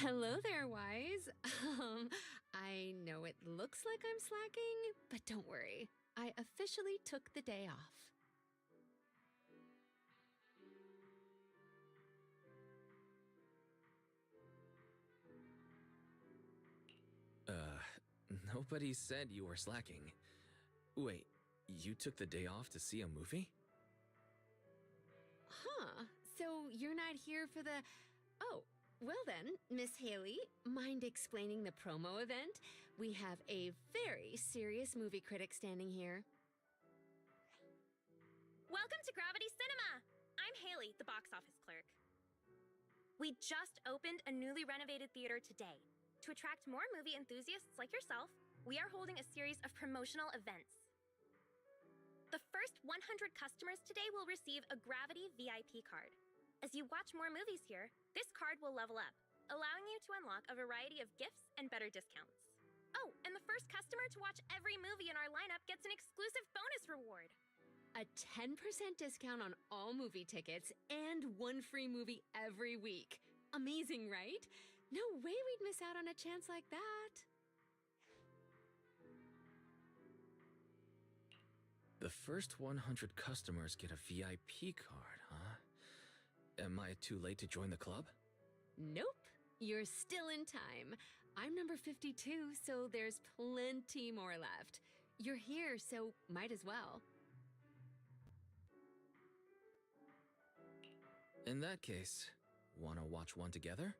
Hello there, Wise. I know it looks like I'm slacking, but don't worry. I officially took the day off. Nobody said you were slacking. Wait, you took the day off to see a movie? Huh, so you're not here for the... Oh, well then, Miss Haley, mind explaining the promo event? We have a very serious movie critic standing here. Welcome to Gravity Cinema! I'm Haley, the box office clerk. We just opened a newly renovated theater today. To attract more movie enthusiasts like yourself, we are holding a series of promotional events. The first 100 customers today will receive a Gravity VIP card. As you watch more movies here, this card will level up, allowing you to unlock a variety of gifts and better discounts. Oh, and the first customer to watch every movie in our lineup gets an exclusive bonus reward. A 10% discount on all movie tickets and one free movie every week. Amazing, right? No way we'd miss out on a chance like that. The first 100 customers get a VIP card, huh? Am I too late to join the club? Nope, you're still in time. I'm number 52, so there's plenty more left. You're here, so might as well. In that case, wanna watch one together?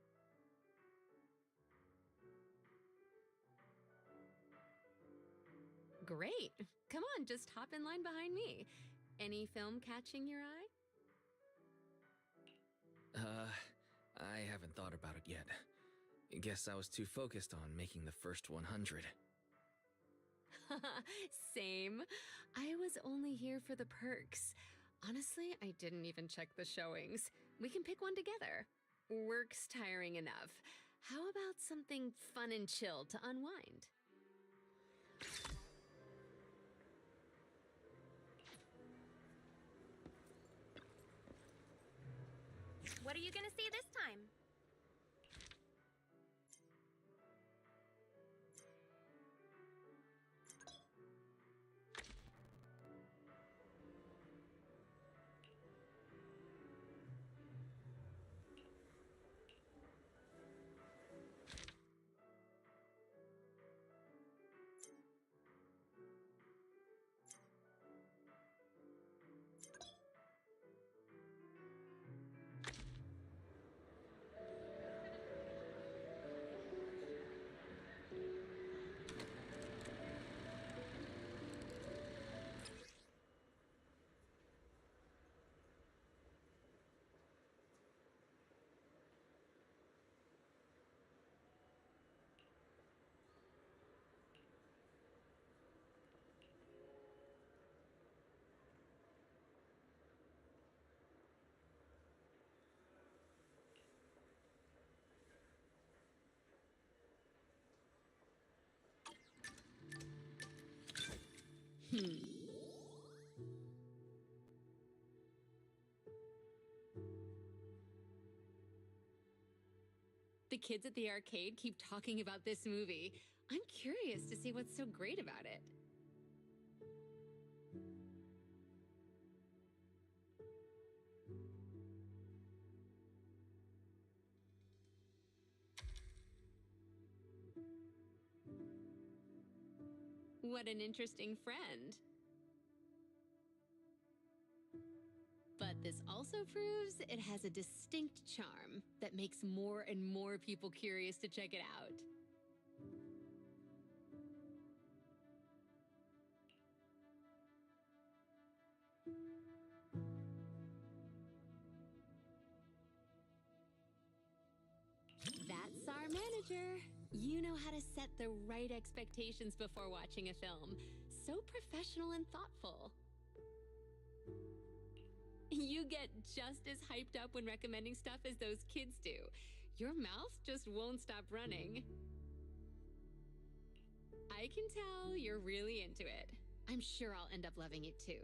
Great. Come on, just hop in line behind me. Any film catching your eye? I haven't thought about it yet. Guess I was too focused on making the first 100. Same. I was only here for the perks. Honestly, I didn't even check the showings. We can pick one together. Work's tiring enough. How about something fun and chill to unwind? What are you gonna see this time? The kids at the arcade keep talking about this movie. I'm curious to see what's so great about it. What an interesting friend. But this also proves it has a distinct charm that makes more and more people curious to check it out. That's our manager. You know how to set the right expectations before watching a film. So professional and thoughtful. You get just as hyped up when recommending stuff as those kids do. Your mouth just won't stop running. I can tell you're really into it. I'm sure I'll end up loving it too.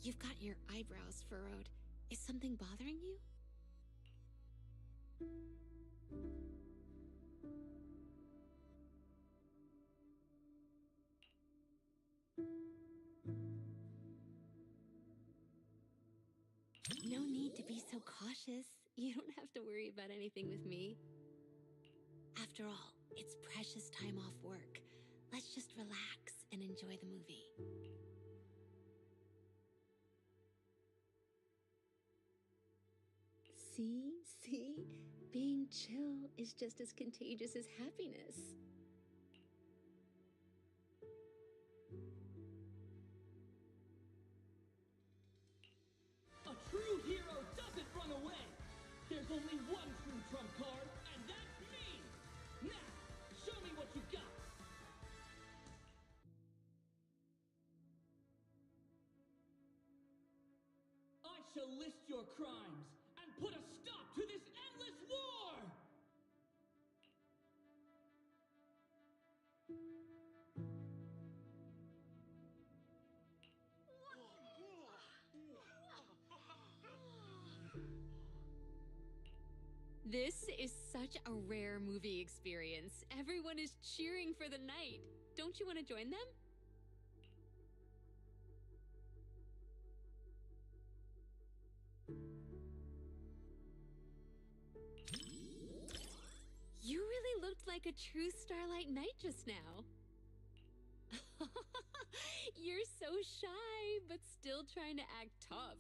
You've got your eyebrows furrowed. Is something bothering you? No need to be so cautious. You don't have to worry about anything with me. After all, it's precious time off work. Let's just relax and enjoy the movie. See? Being chill is just as contagious as happiness. A true hero doesn't run away. There's only one true trump card, and that's me. Now, show me what you got. I shall list your crimes and put a stop to this endless war! This is such a rare movie experience. Everyone is cheering for the night. Don't you want to join them? You really looked like a true Starlight Knight just now. You're so shy, but still trying to act tough.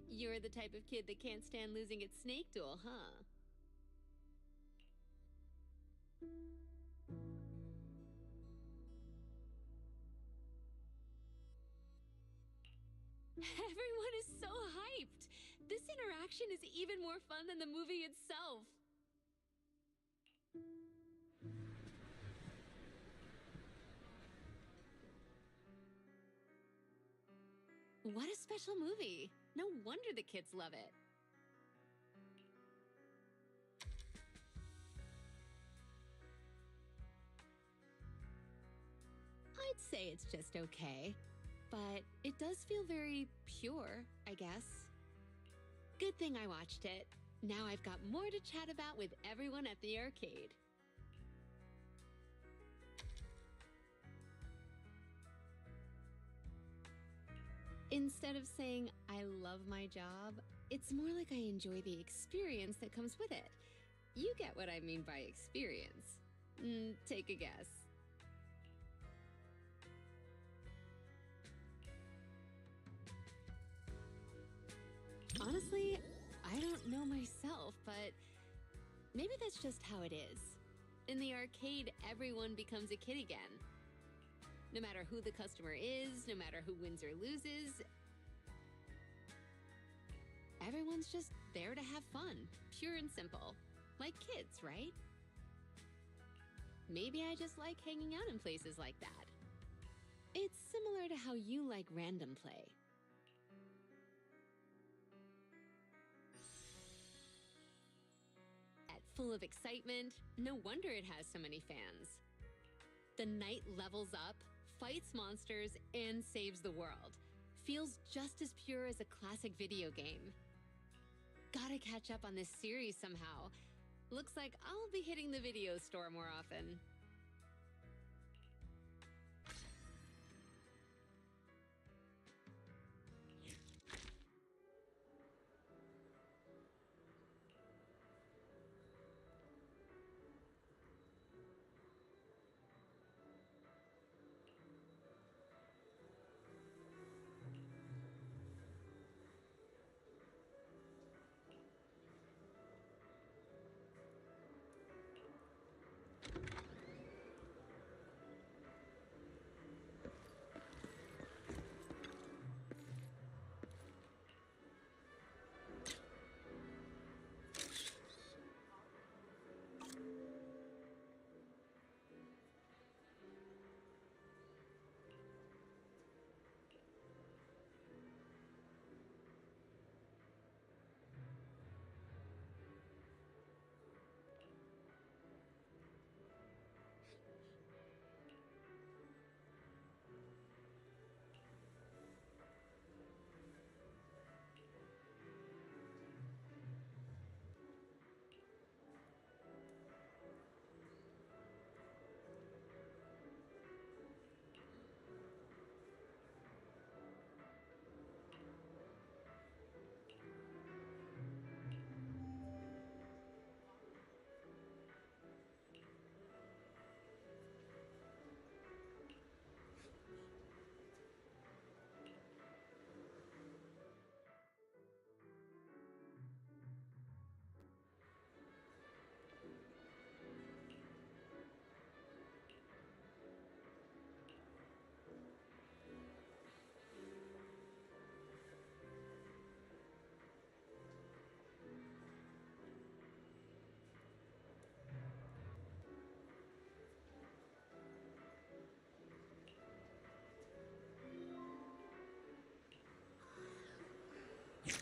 You're the type of kid that can't stand losing at Snake Duel, huh? Everyone is so hyped! This interaction is even more fun than the movie itself. What a special movie! No wonder the kids love it. I'd say it's just okay, but it does feel very pure, I guess. Good thing I watched it. Now I've got more to chat about with everyone at the arcade. Instead of saying, I love my job, it's more like I enjoy the experience that comes with it. You get what I mean by experience. Take a guess. Honestly, I don't know myself, but maybe that's just how it is. In the arcade, everyone becomes a kid again. No matter who the customer is, no matter who wins or loses, everyone's just there to have fun, pure and simple. Like kids, right? Maybe I just like hanging out in places like that. It's similar to how you like random play. Full of excitement, no wonder it has so many fans. The knight levels up, fights monsters, and saves the world. Feels just as pure as a classic video game. Gotta catch up on this series somehow. Looks like I'll be hitting the video store more often.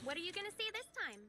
What are you gonna say this time?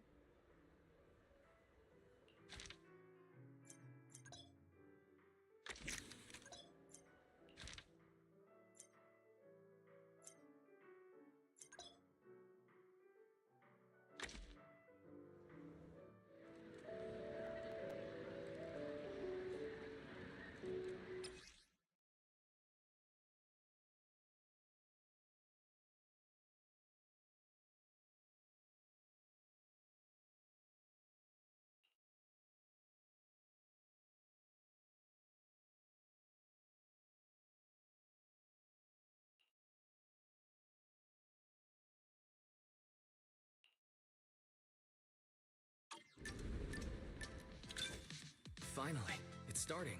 Finally, it's starting.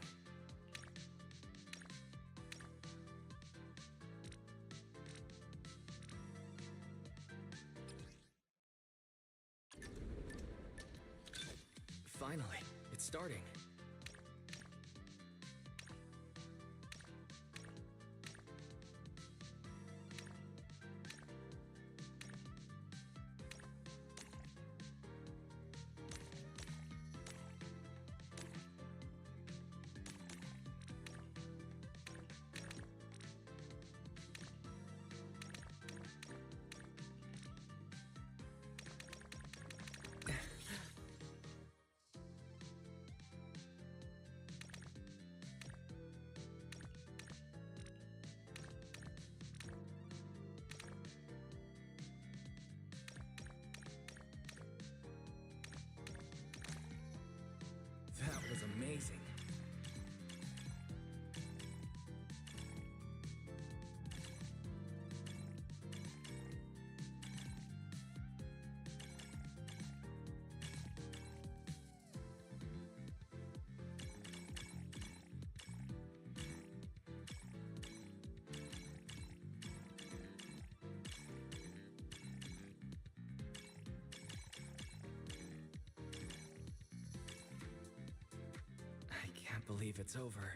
Finally, it's starting. That was amazing. I can't believe it's over.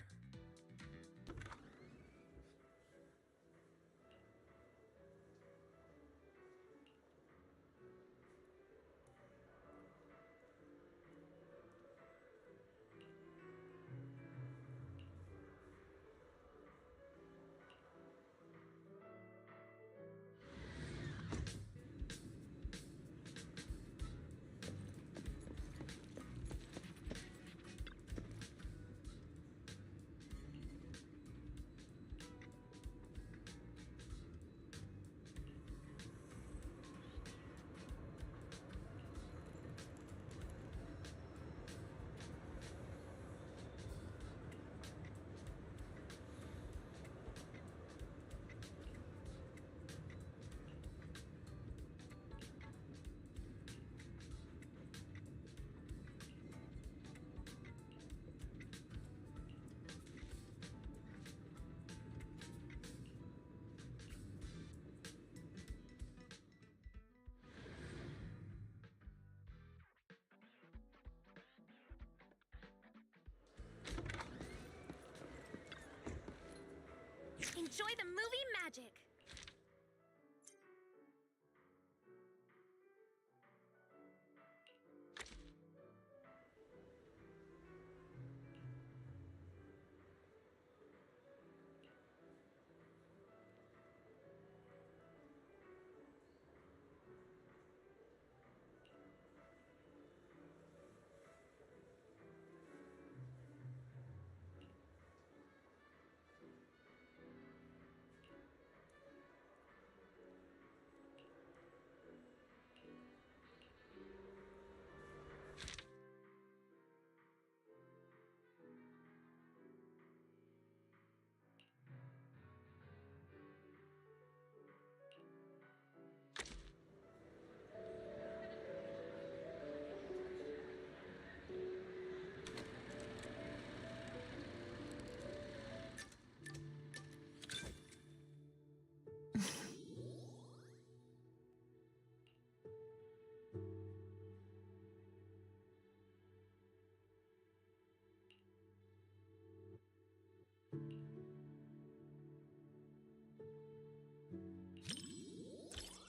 Enjoy the movie magic!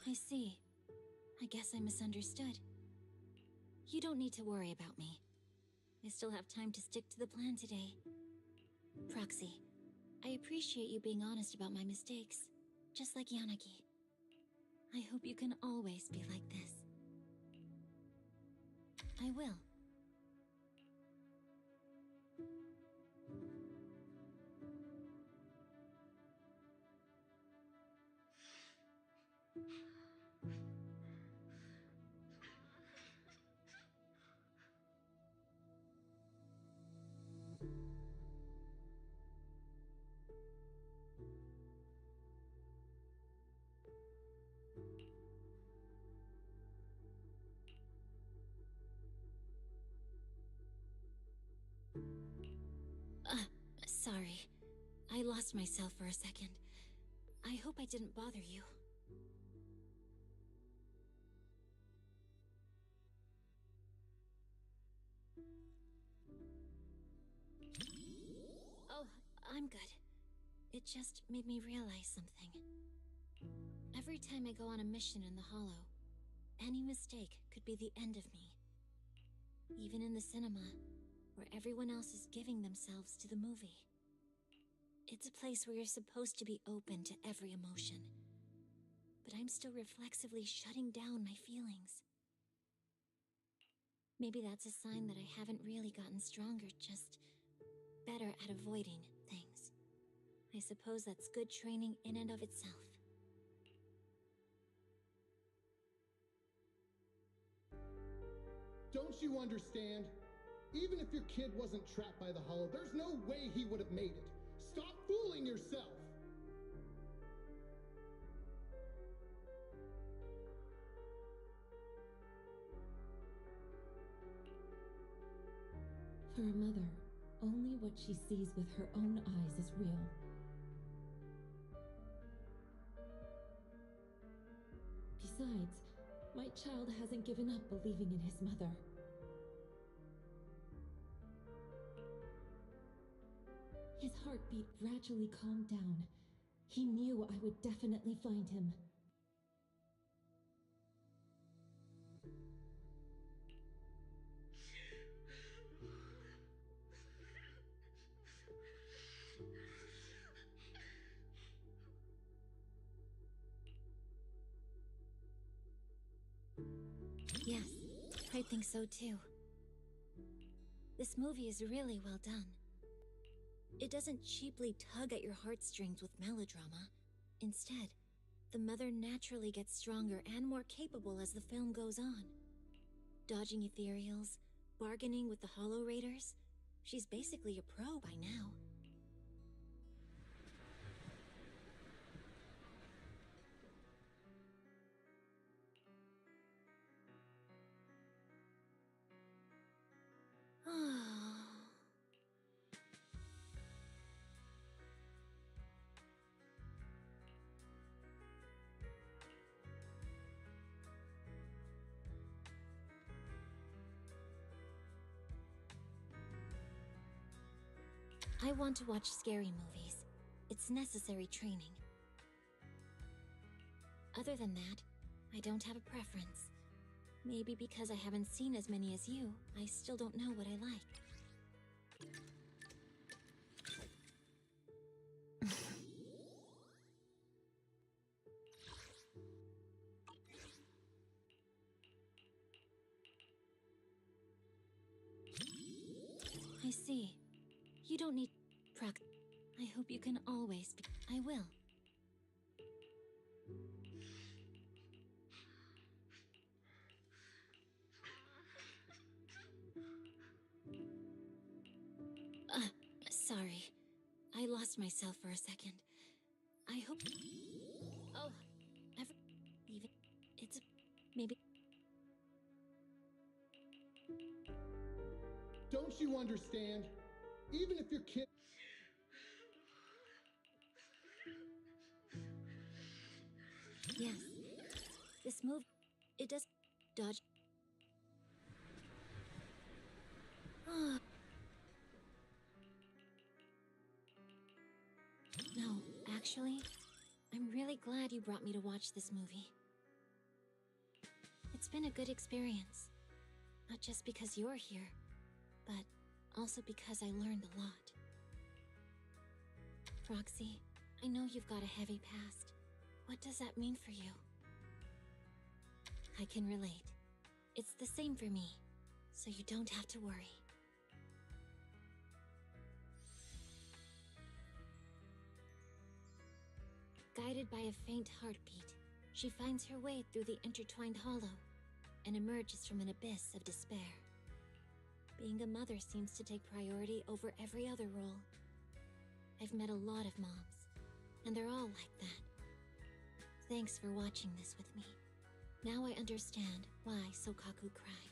I see. I guess I misunderstood. You don't need to worry about me. I still have time to stick to the plan today. Proxy, I appreciate you being honest about my mistakes, just like Yanagi. I hope you can always be like this. I will. Sorry. I lost myself for a second. I hope I didn't bother you. Oh, I'm good. It just made me realize something. Every time I go on a mission in the Hollow, any mistake could be the end of me. Even in the cinema, where everyone else is giving themselves to the movie. It's a place where you're supposed to be open to every emotion. But I'm still reflexively shutting down my feelings. Maybe that's a sign that I haven't really gotten stronger, just better at avoiding things. I suppose that's good training in and of itself. Don't you understand? Even if your kid wasn't trapped by the Hollow, there's no way he would have made it. Stop fooling yourself! For a mother, only what she sees with her own eyes is real. Besides, my child hasn't given up believing in his mother. His heartbeat gradually calmed down. He knew I would definitely find him. Yes, I think so too. This movie is really well done. It doesn't cheaply tug at your heartstrings with melodrama. Instead, the mother naturally gets stronger and more capable as the film goes on. Dodging ethereals, bargaining with the Hollow Raiders. She's basically a pro by now. I want to watch scary movies. It's necessary training. Other than that, I don't have a preference. Maybe because I haven't seen as many as you, I still don't know what I like. I see. You don't need practice. I hope you can always be. I will. Sorry. I lost myself for a second. I hope. Oh, even. It's. Maybe. Don't you understand? Even if your kid... Yes. This move. It does. Dodge. No, actually, I'm really glad you brought me to watch this movie. It's been a good experience. Not just because you're here, but also because I learned a lot. Roxy, I know you've got a heavy past. What does that mean for you? I can relate. It's the same for me, so you don't have to worry. Guided by a faint heartbeat, she finds her way through the intertwined hollow and emerges from an abyss of despair. Being a mother seems to take priority over every other role. I've met a lot of moms, and they're all like that. Thanks for watching this with me. Now I understand why Sokaku cried.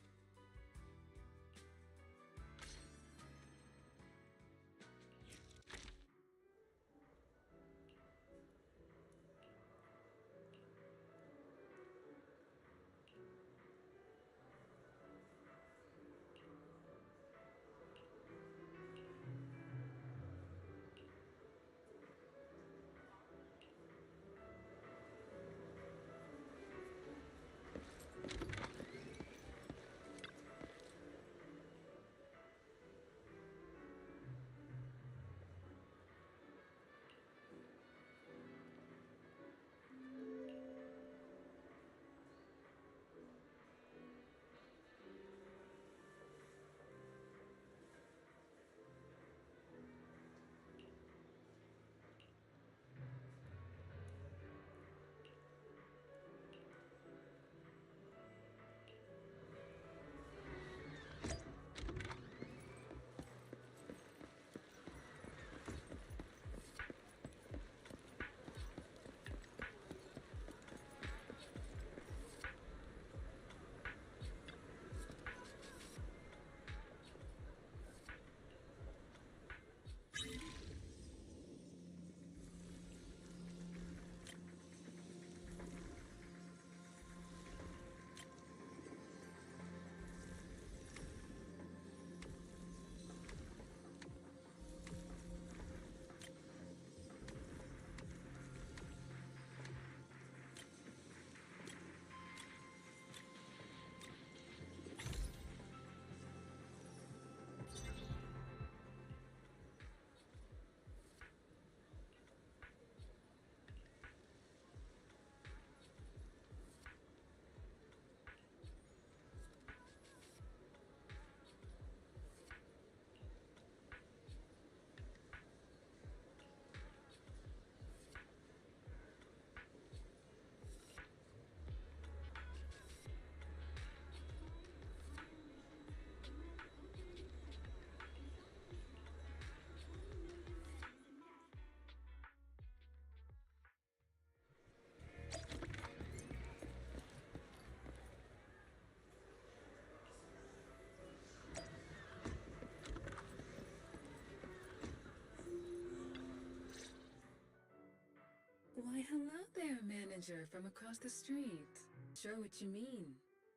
Why, hello there, manager from across the street. Sure what you mean.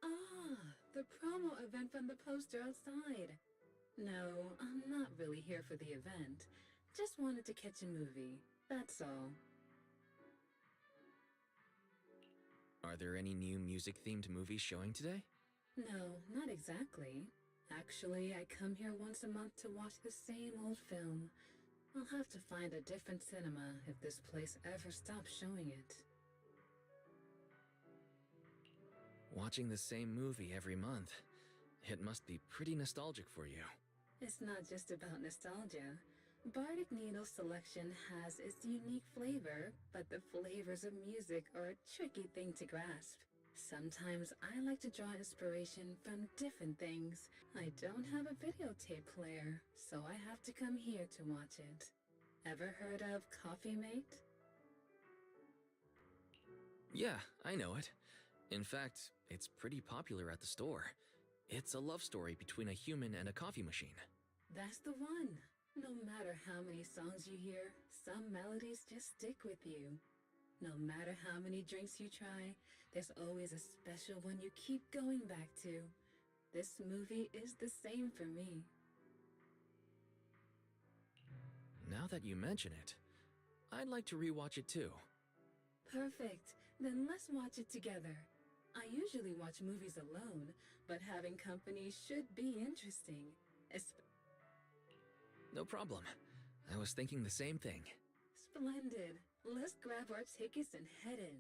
Ah, the promo event from the poster outside. No, I'm not really here for the event. Just wanted to catch a movie, that's all. Are there any new music-themed movies showing today? No, not exactly. Actually, I come here once a month to watch the same old film. I'll have to find a different cinema if this place ever stops showing it. Watching the same movie every month. It must be pretty nostalgic for you. It's not just about nostalgia. Bardic Needle's selection has its unique flavor, but the flavors of music are a tricky thing to grasp. Sometimes I like to draw inspiration from different things. I don't have a videotape player, so I have to come here to watch it. Ever heard of Coffee Mate? Yeah, I know it. In fact, it's pretty popular at the store. It's a love story between a human and a coffee machine. That's the one. No matter how many songs you hear, some melodies just stick with you. No matter how many drinks you try, there's always a special one you keep going back to. This movie is the same for me. Now that you mention it, I'd like to rewatch it too. Perfect. Then let's watch it together. I usually watch movies alone, but having company should be interesting. No problem. I was thinking the same thing. Splendid. Let's grab our tickets and head in.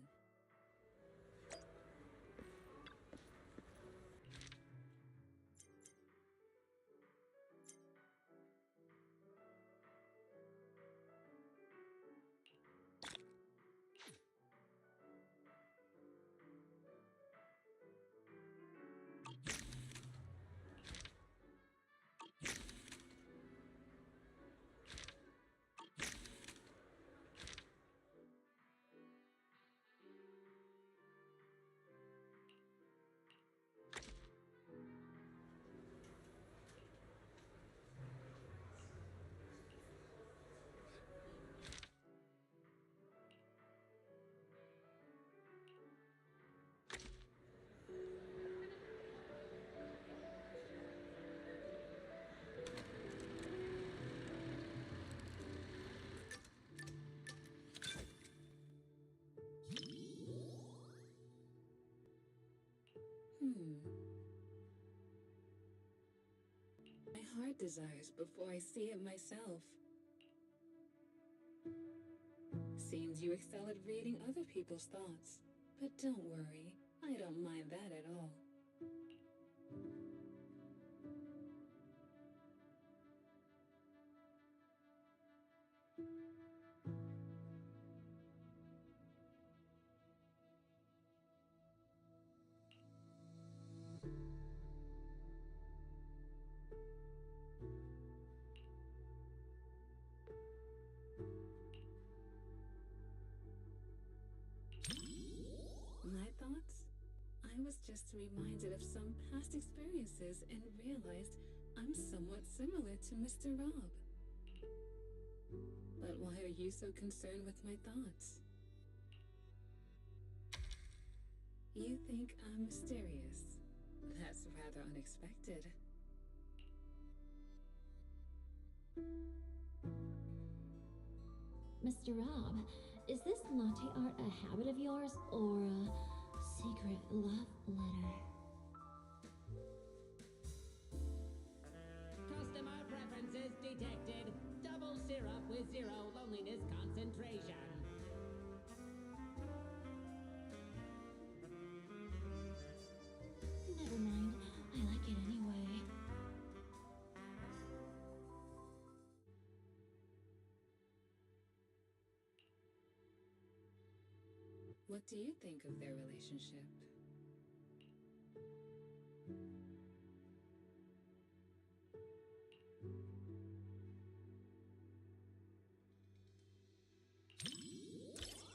My heart desires before I see it myself. Seems you excel at reading other people's thoughts. But don't worry, I don't mind that at all. My thoughts? I was just reminded of some past experiences and realized I'm somewhat similar to Mr. Rob. But why are you so concerned with my thoughts? You think I'm mysterious? That's rather unexpected. Mr. Rob, is this latte art a habit of yours or a secret love letter? Customer preferences detected. Double syrup with 0 loneliness concentration. Never mind. I like it anyway. What do you think of their relationship?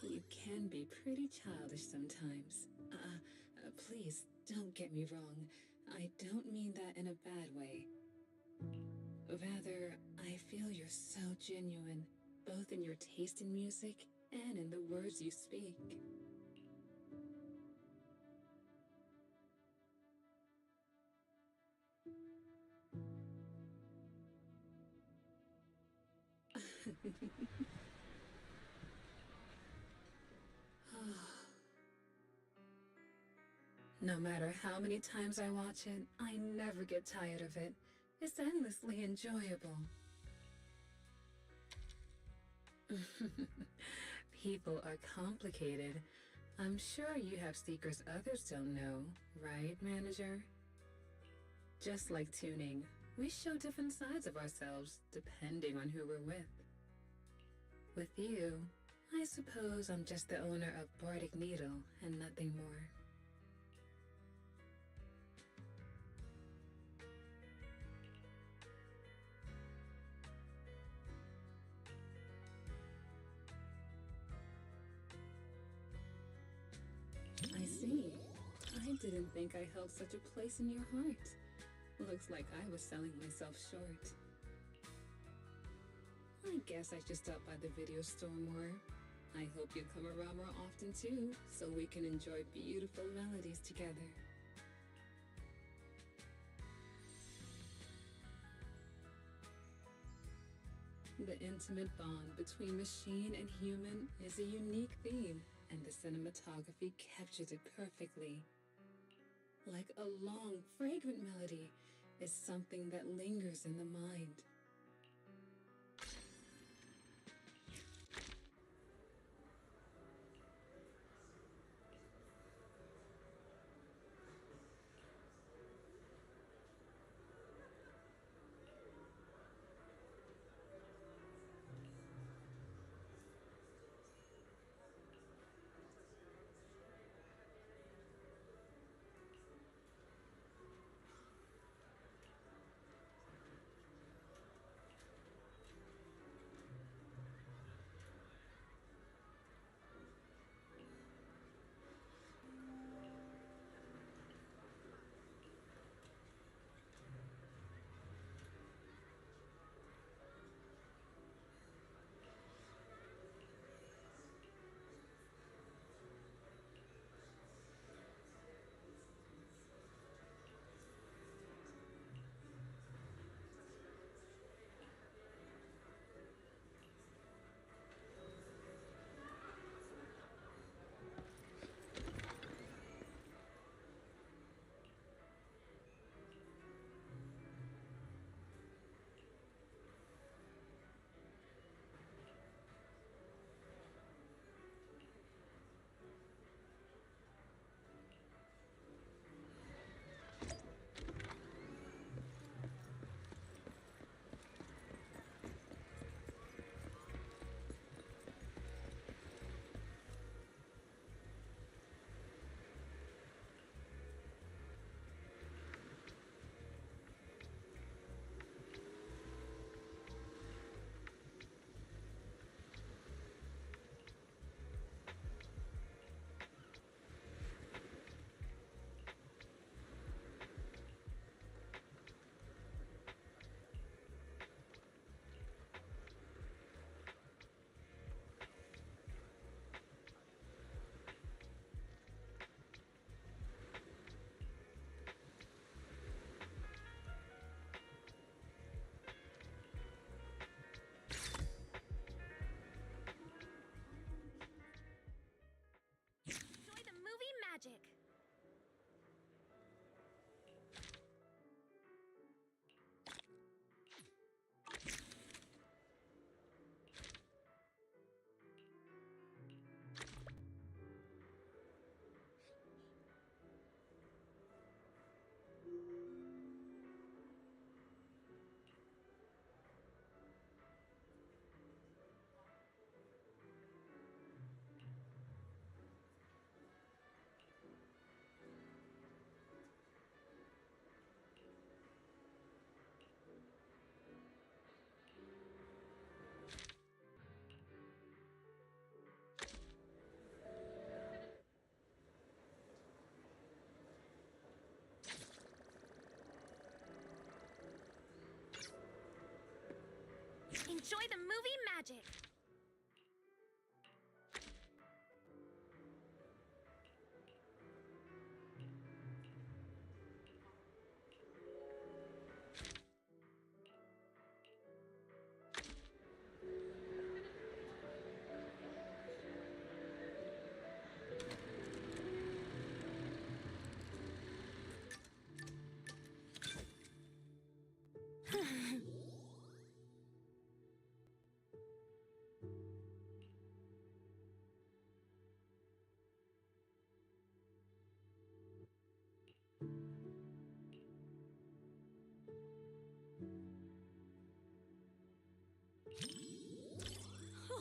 You can be pretty childish sometimes. Please, don't get me wrong. I don't mean that in a bad way. Rather, I feel you're so genuine, both in your taste in music and in the words you speak. No matter how many times I watch it, I never get tired of it. It's endlessly enjoyable. People are complicated. I'm sure you have secrets others don't know, right, manager? Just like tuning, we show different sides of ourselves depending on who we're with. With you, I suppose I'm just the owner of Bardic Needle and nothing more. I see. I didn't think I held such a place in your heart. Looks like I was selling myself short. I guess I should stop by the video store more. I hope you'll come around more often too, so we can enjoy beautiful melodies together. The intimate bond between machine and human is a unique theme, and the cinematography captures it perfectly. like a long, fragrant melody, is something that lingers in the mind. Enjoy the movie magic. Enjoy the movie magic.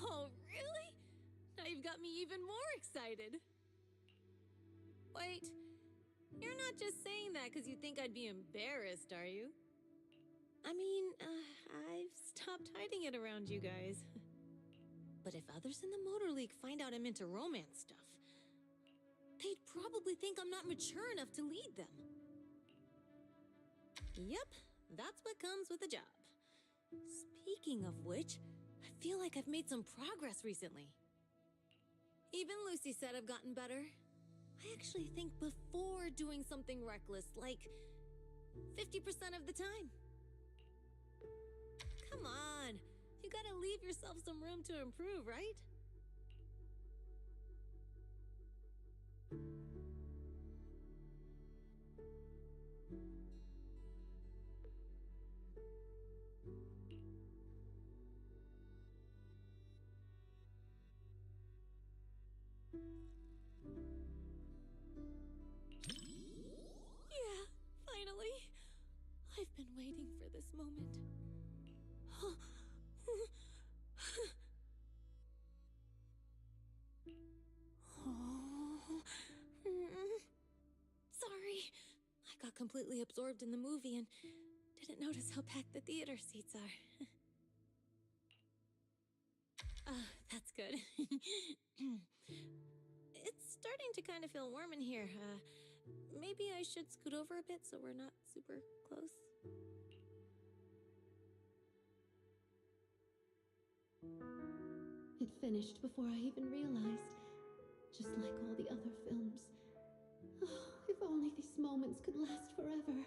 Oh, really? Now you've got me even more excited. Wait, you're not just saying that because you think I'd be embarrassed, are you? I mean, I've stopped hiding it around you guys. But if others in the Motor League find out I'm into romance stuff, they'd probably think I'm not mature enough to lead them. Yep, that's what comes with the job. Speaking of which, I feel like I've made some progress recently. Even Lucy said I've gotten better. I actually think before doing something reckless, like 50% of the time. Come on, you gotta leave yourself some room to improve, right? this moment. Sorry. I got completely absorbed in the movie and didn't notice how packed the theater seats are. That's good. It's starting to kind of feel warm in here. Maybe I should scoot over a bit so we're not super close. It finished before I even realized, just like all the other films. Oh, if only these moments could last forever.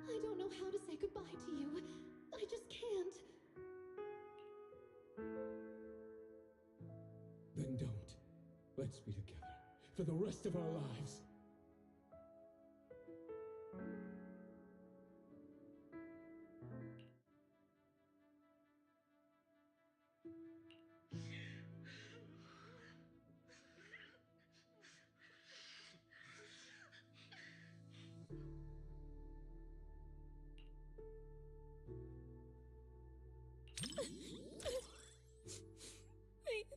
I don't know how to say goodbye to you. I just can't. Then don't. Let's be together for the rest of our lives.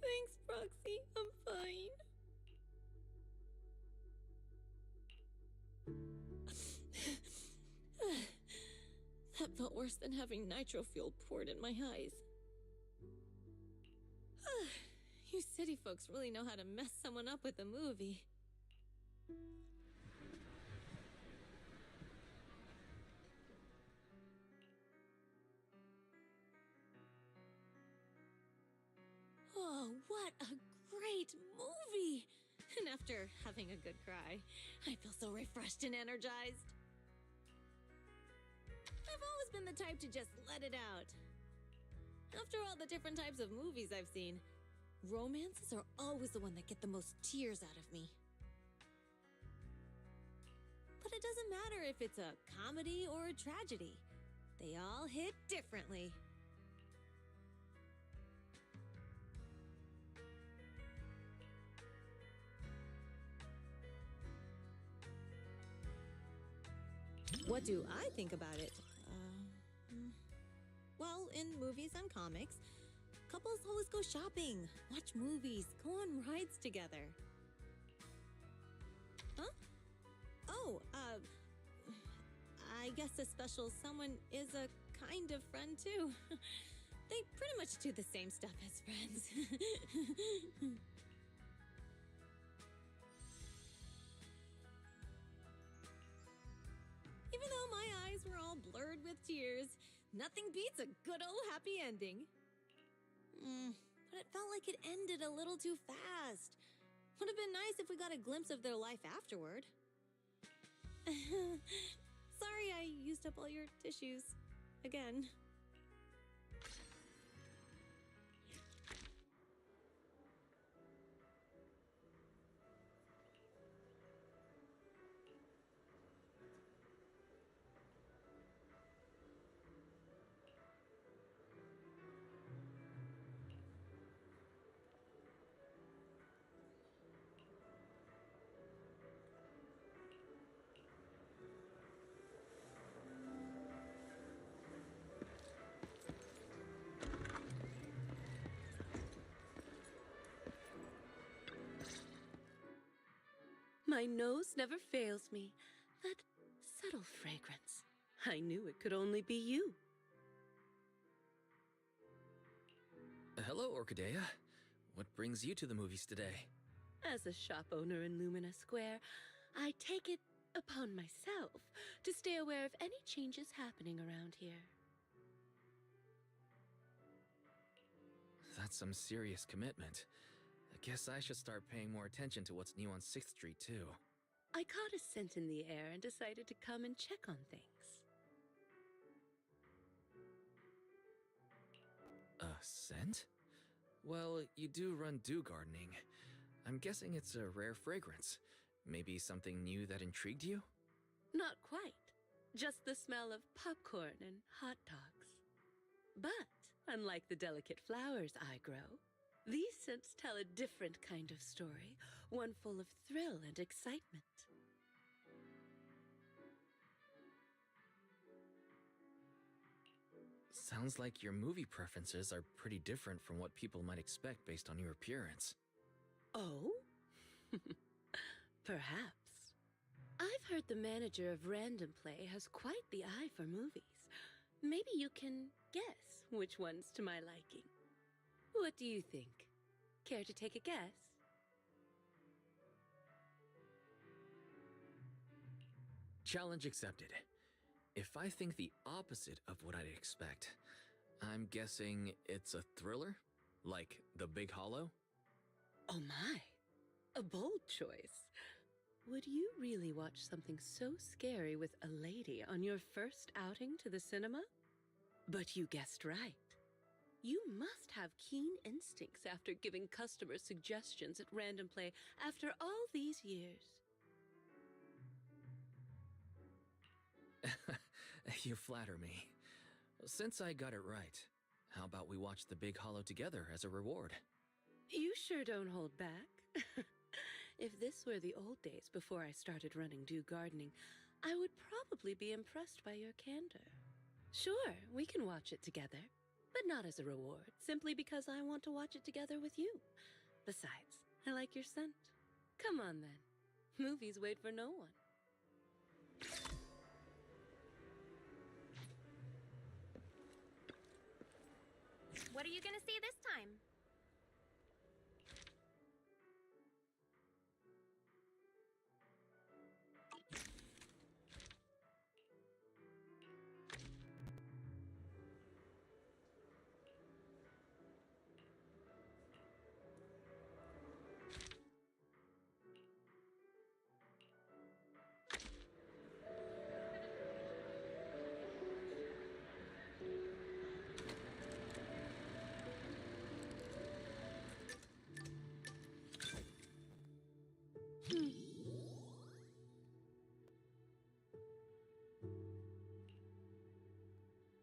Thanks, Proxy. I'm fine. That felt worse than having nitro fuel poured in my eyes. You city folks really know how to mess someone up with a movie. Oh, what a great movie! And after having a good cry, I feel so refreshed and energized. I've always been the type to just let it out. After all the different types of movies I've seen, romances are always the one that get the most tears out of me. But it doesn't matter if it's a comedy or a tragedy. They all hit differently. What do I think about it? Well, in movies and comics, couples always go shopping, watch movies, go on rides together. Huh? Oh, I guess a special someone is a kind of friend too. They pretty much do the same stuff as friends. Even though my eyes were all blurred with tears, nothing beats a good old happy ending. But it felt like it ended a little too fast. Would have been nice if we got a glimpse of their life afterward. Sorry I used up all your tissues. Again. My nose never fails me. That subtle fragrance. I knew it could only be you. Hello, Orchidea. What brings you to the movies today? As a shop owner in Lumina Square, I take it upon myself to stay aware of any changes happening around here. That's some serious commitment. I guess I should start paying more attention to what's new on 6th Street, too. I caught a scent in the air and decided to come and check on things. A scent? Well, you do run dew gardening. I'm guessing it's a rare fragrance. Maybe something new that intrigued you? Not quite. Just the smell of popcorn and hot dogs. But, unlike the delicate flowers I grow, These scents tell a different kind of story, one full of thrill and excitement. Sounds like your movie preferences are pretty different from what people might expect based on your appearance. Oh? Perhaps. I've heard the manager of Random Play has quite the eye for movies. Maybe you can guess which one's to my liking. What do you think? Care to take a guess? Challenge accepted. If I think the opposite of what I'd expect, I'm guessing it's a thriller? Like The Big Hollow? Oh my, a bold choice. Would you really watch something so scary with a lady on your first outing to the cinema? But you guessed right. You must have keen instincts after giving customers suggestions at Random Play after all these years. You flatter me. Since I got it right, how about we watch The Big Hollow together as a reward? You sure don't hold back. If this were the old days before I started running Do Gardening, I would probably be impressed by your candor. Sure, we can watch it together, but not as a reward, simply because I want to watch it together with you. Besides, I like your scent. Come on then. Movies wait for no one. What are you gonna see this time?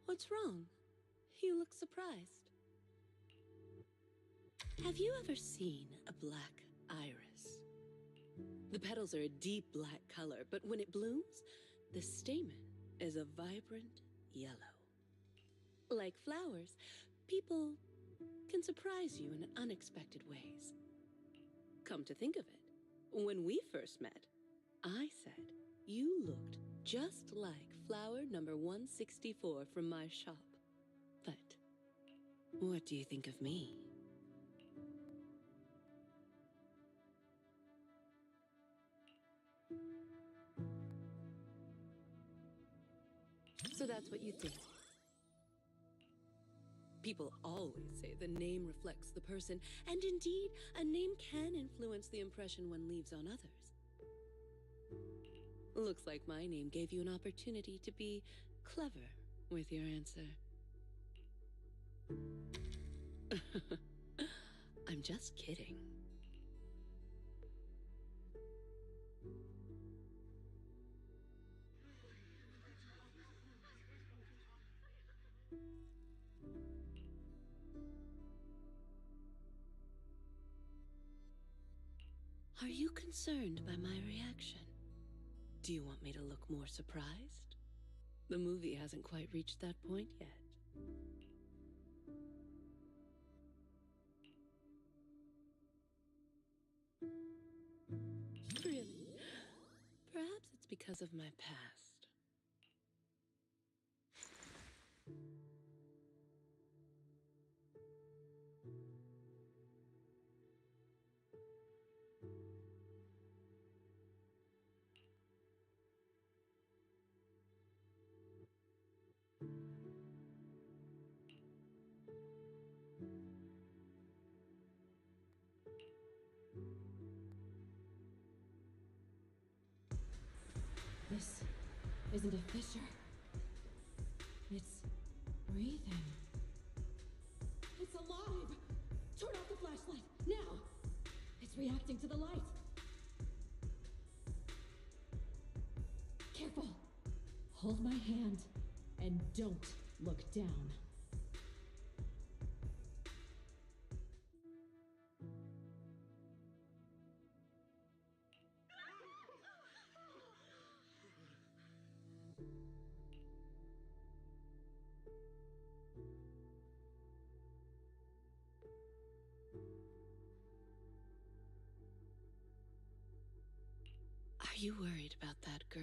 What's wrong? You look surprised. Have you ever seen a black iris? The petals are a deep black color, but when it blooms, the stamen is a vibrant yellow. Like flowers, people can surprise you in unexpected ways. Come to think of it, when we first met, I said you looked just like flower number 164 from my shop. But what do you think of me? So that's what you think. People always say the name reflects the person, and indeed, a name can influence the impression one leaves on others. Looks like my name gave you an opportunity to be clever with your answer. I'm just kidding. Are you concerned by my reaction? Do you want me to look more surprised? The movie hasn't quite reached that point yet. Really? Perhaps it's because of my past. This isn't a fissure. It's breathing. It's alive! Turn off the flashlight, now! It's reacting to the light. Careful! Hold my hand and don't look down. you worried about that girl?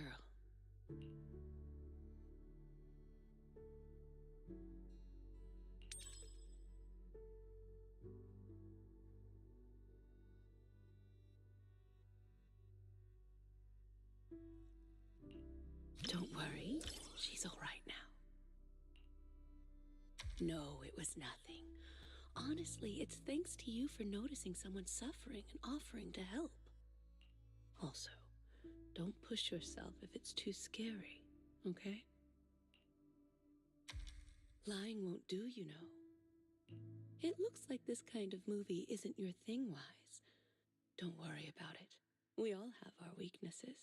Don't worry, she's all right now. No, it was nothing. Honestly, it's thanks to you for noticing someone suffering and offering to help. Also, don't push yourself if it's too scary, okay? Lying won't do, you know. It looks like this kind of movie isn't your thing, Wise. Don't worry about it. We all have our weaknesses.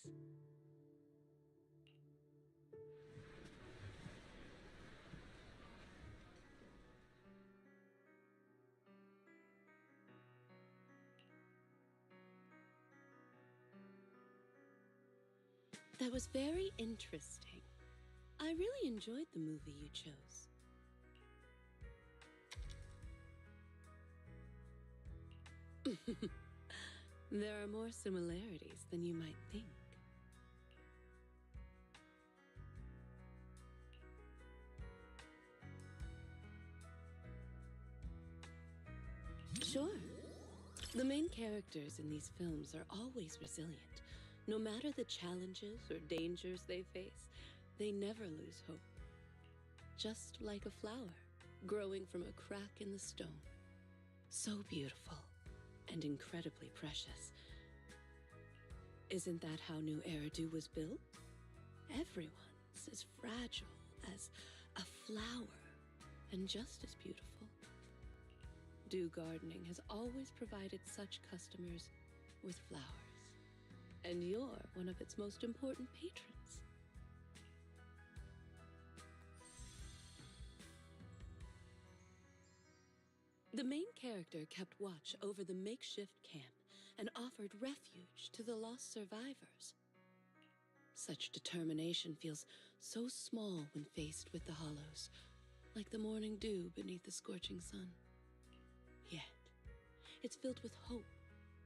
That was very interesting. I really enjoyed the movie you chose. There are more similarities than you might think. Sure. The main characters in these films are always resilient. No matter the challenges or dangers they face, they never lose hope. Just like a flower growing from a crack in the stone. So beautiful and incredibly precious. Isn't that how New Eridu was built? Everyone's as fragile as a flower and just as beautiful. Dew Gardening has always provided such customers with flowers. And you're one of its most important patrons. The main character kept watch over the makeshift camp and offered refuge to the lost survivors. Such determination feels so small when faced with the hollows, like the morning dew beneath the scorching sun. Yet, it's filled with hope,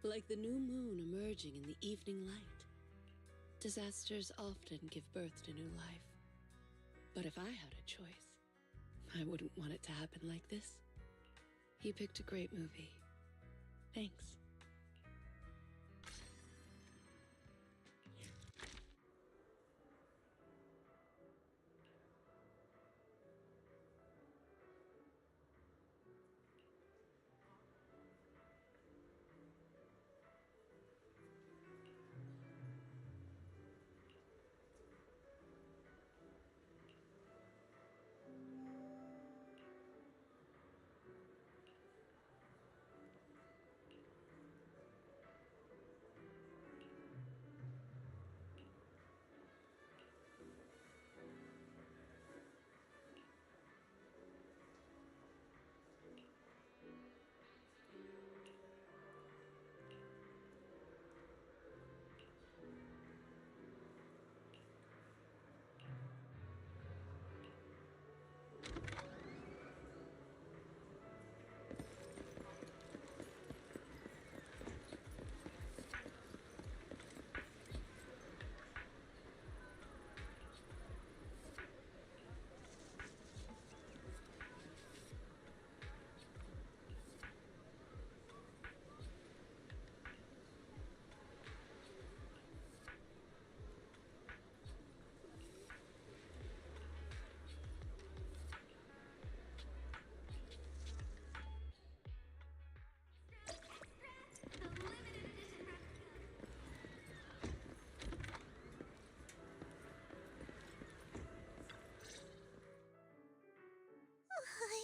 like the new moon emerging in the evening light. Disasters often give birth to new life. But if I had a choice, I wouldn't want it to happen like this. You picked a great movie. Thanks.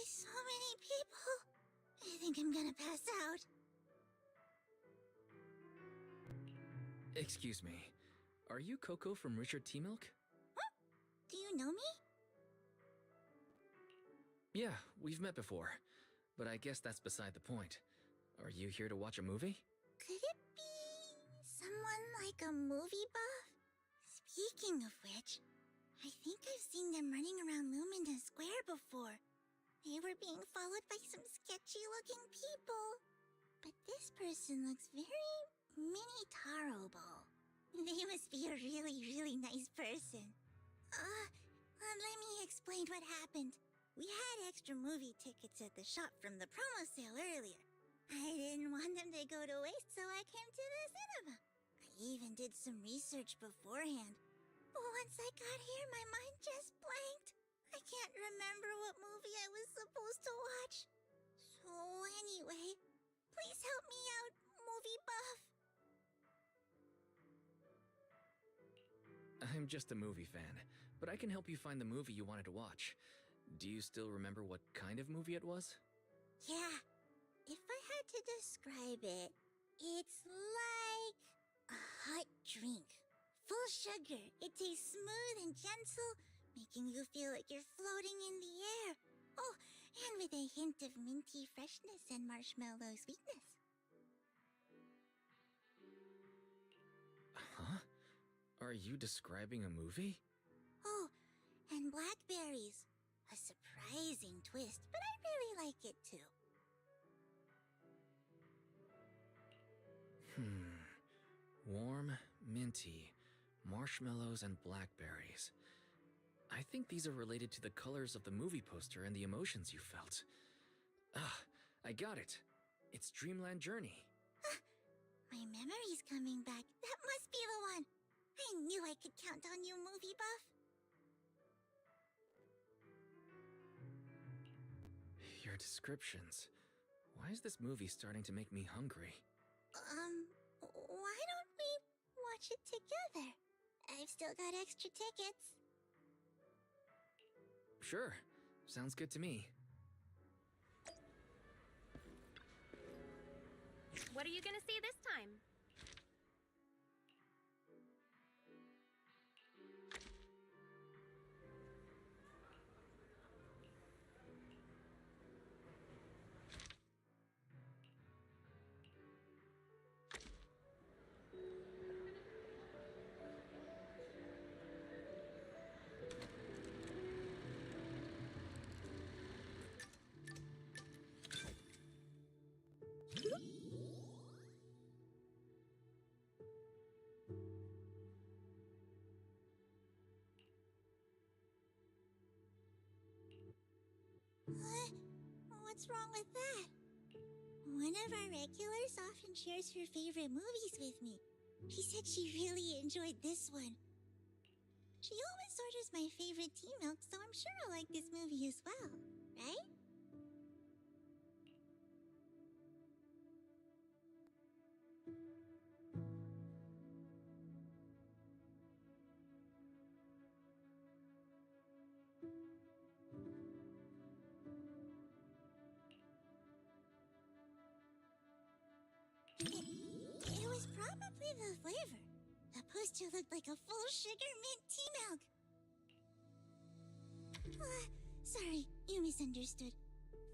So many people. I think I'm gonna pass out. Excuse me. Are you Coco from Richard T. Milk? Huh? Do you know me? Yeah, we've met before. But I guess that's beside the point. Are you here to watch a movie? Could it be someone like a movie buff? Speaking of which, I think I've seen them running around Lumina Square before. They were being followed by some sketchy-looking people. But this person looks very mini-tarable. They You must be a really, really nice person. Let me explain what happened. We had extra movie tickets at the shop from the promo sale earlier. I didn't want them to go to waste, so I came to the cinema. I even did some research beforehand. But once I got here, my mind just blanked. I can't remember what movie I was supposed to watch. So anyway, please help me out, movie buff. I'm just a movie fan, but I can help you find the movie you wanted to watch. Do you still remember what kind of movie it was? Yeah, if I had to describe it, it's like a hot drink. Full sugar. It tastes smooth and gentle, making you feel like you're floating in the air. Oh, and with a hint of minty freshness and marshmallow sweetness. Huh? Are you describing a movie? Oh, and blackberries. A surprising twist, but I really like it too. Warm, minty, marshmallows, and blackberries. I think these are related to the colors of the movie poster and the emotions you felt. Ah, I got it. It's Dreamland Journey. My memory's coming back. That must be the one. I knew I could count on you, movie buff. Your descriptions. Why is this movie starting to make me hungry? Why don't we watch it together? I've still got extra tickets. Sure. Sounds good to me. What are you gonna see this time? What's wrong with that? One of our regulars often shares her favorite movies with me. She said she really enjoyed this one. She always orders my favorite tea milk, so I'm sure I'll like this movie as well, right? It was probably the flavor. The poster looked like a full sugar mint tea milk. Sorry, you misunderstood.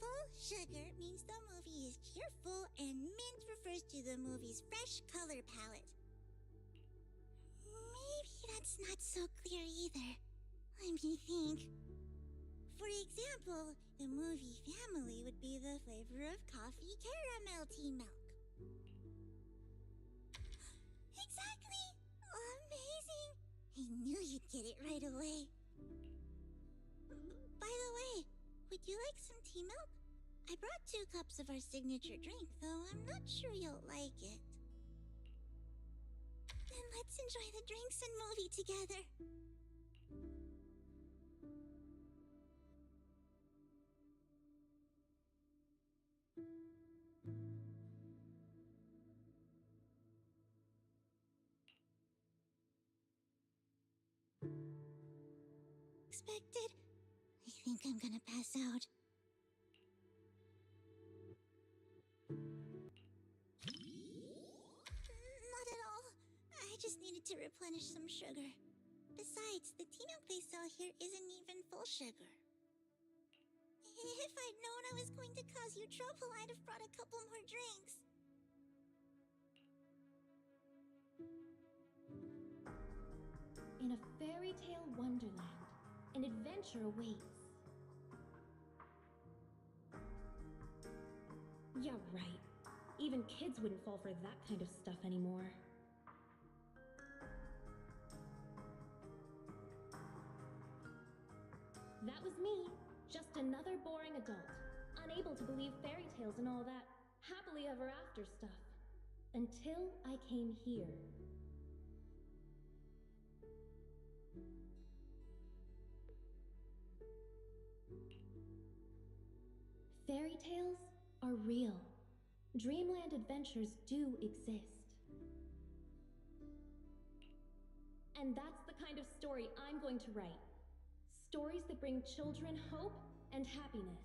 Full sugar means the movie is cheerful, and mint refers to the movie's fresh color palette. Maybe that's not so clear either. Let me think. For example, the movie Family would be the flavor of coffee caramel tea milk. Exactly! Amazing! I knew you'd get it right away. By the way, would you like some tea milk? I brought 2 cups of our signature drink, though I'm not sure you'll like it. Then let's enjoy the drinks and movie together. Expected. I think I'm gonna pass out. Not at all. I just needed to replenish some sugar. Besides, the tea milk they sell here isn't even full sugar. If I'd known I was going to cause you trouble, I'd have brought a couple more drinks. In a fairy tale wonderland, an adventure awaits. Yeah, right. Even kids wouldn't fall for that kind of stuff anymore. That was me. Just another boring adult. Unable to believe fairy tales and all that happily ever after stuff. Until I came here. Fairy tales are real. Dreamland adventures do exist. And that's the kind of story I'm going to write. Stories that bring children hope and happiness.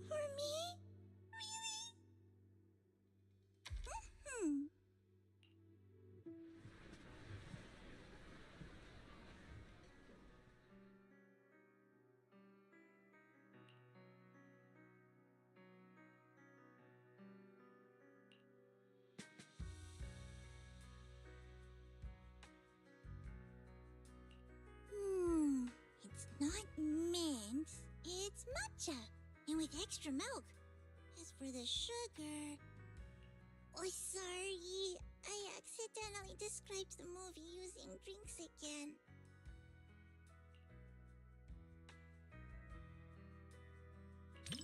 For me? Really? Mm-hmm. It's not mint. It's matcha. And with extra milk. As for the sugar... Oh, sorry. I accidentally described the movie using drinks again.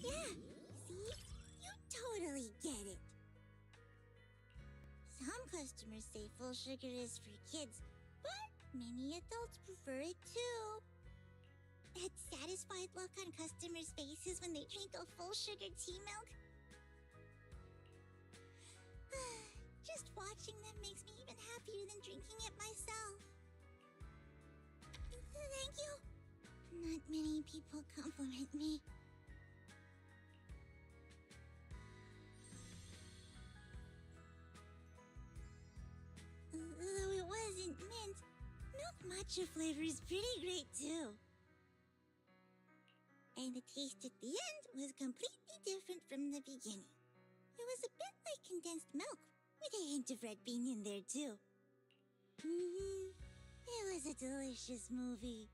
Yeah, see? You totally get it. Some customers say full sugar is for kids, but many adults prefer it too. That satisfied look on customers' faces when they drink a full sugar tea milk. Just watching them makes me even happier than drinking it myself. Thank you. Not many people compliment me. Though it wasn't mint, milk matcha flavor is pretty great too. And the taste at the end was completely different from the beginning. It was a bit like condensed milk, with a hint of red bean in there too. It was a delicious movie.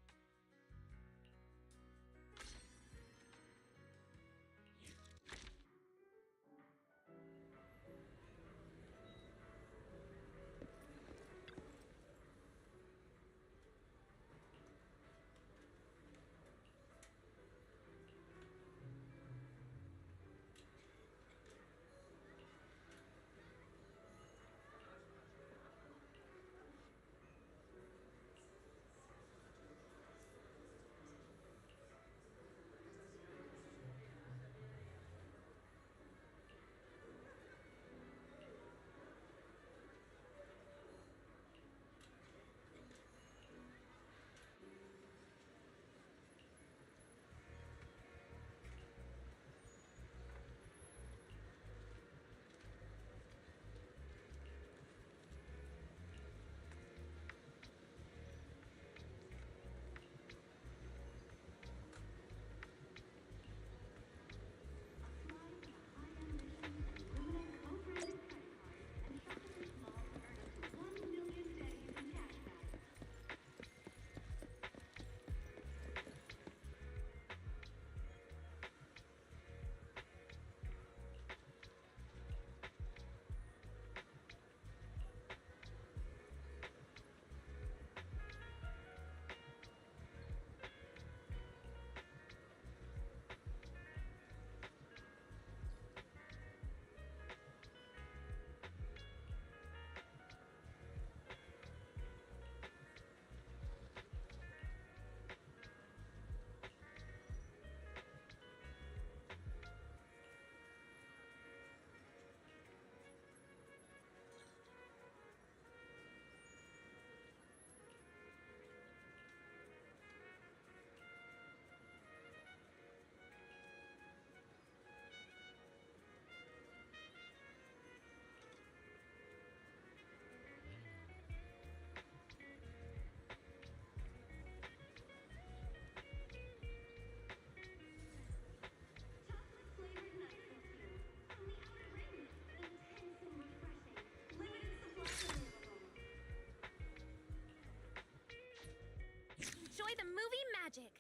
enjoy the movie magic.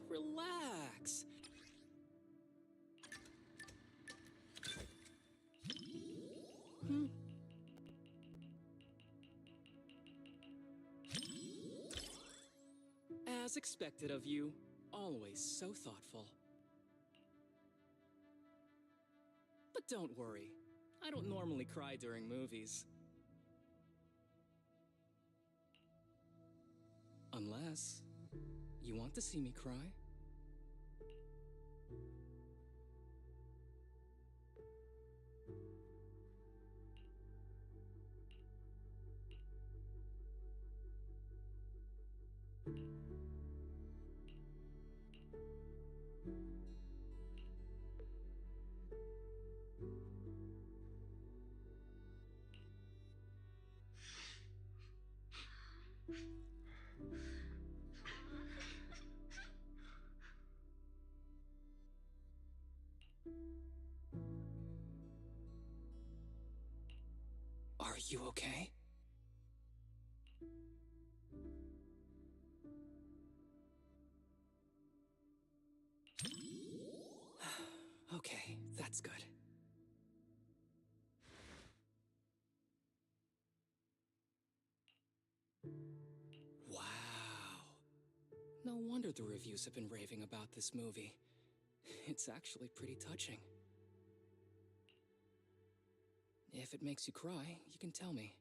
Relax. As expected of you, always so thoughtful. But don't worry, I don't normally cry during movies. Unless you want to see me cry? Are you okay? Okay, that's good. Wow. No wonder the reviews have been raving about this movie. It's actually pretty touching. If it makes you cry, you can tell me.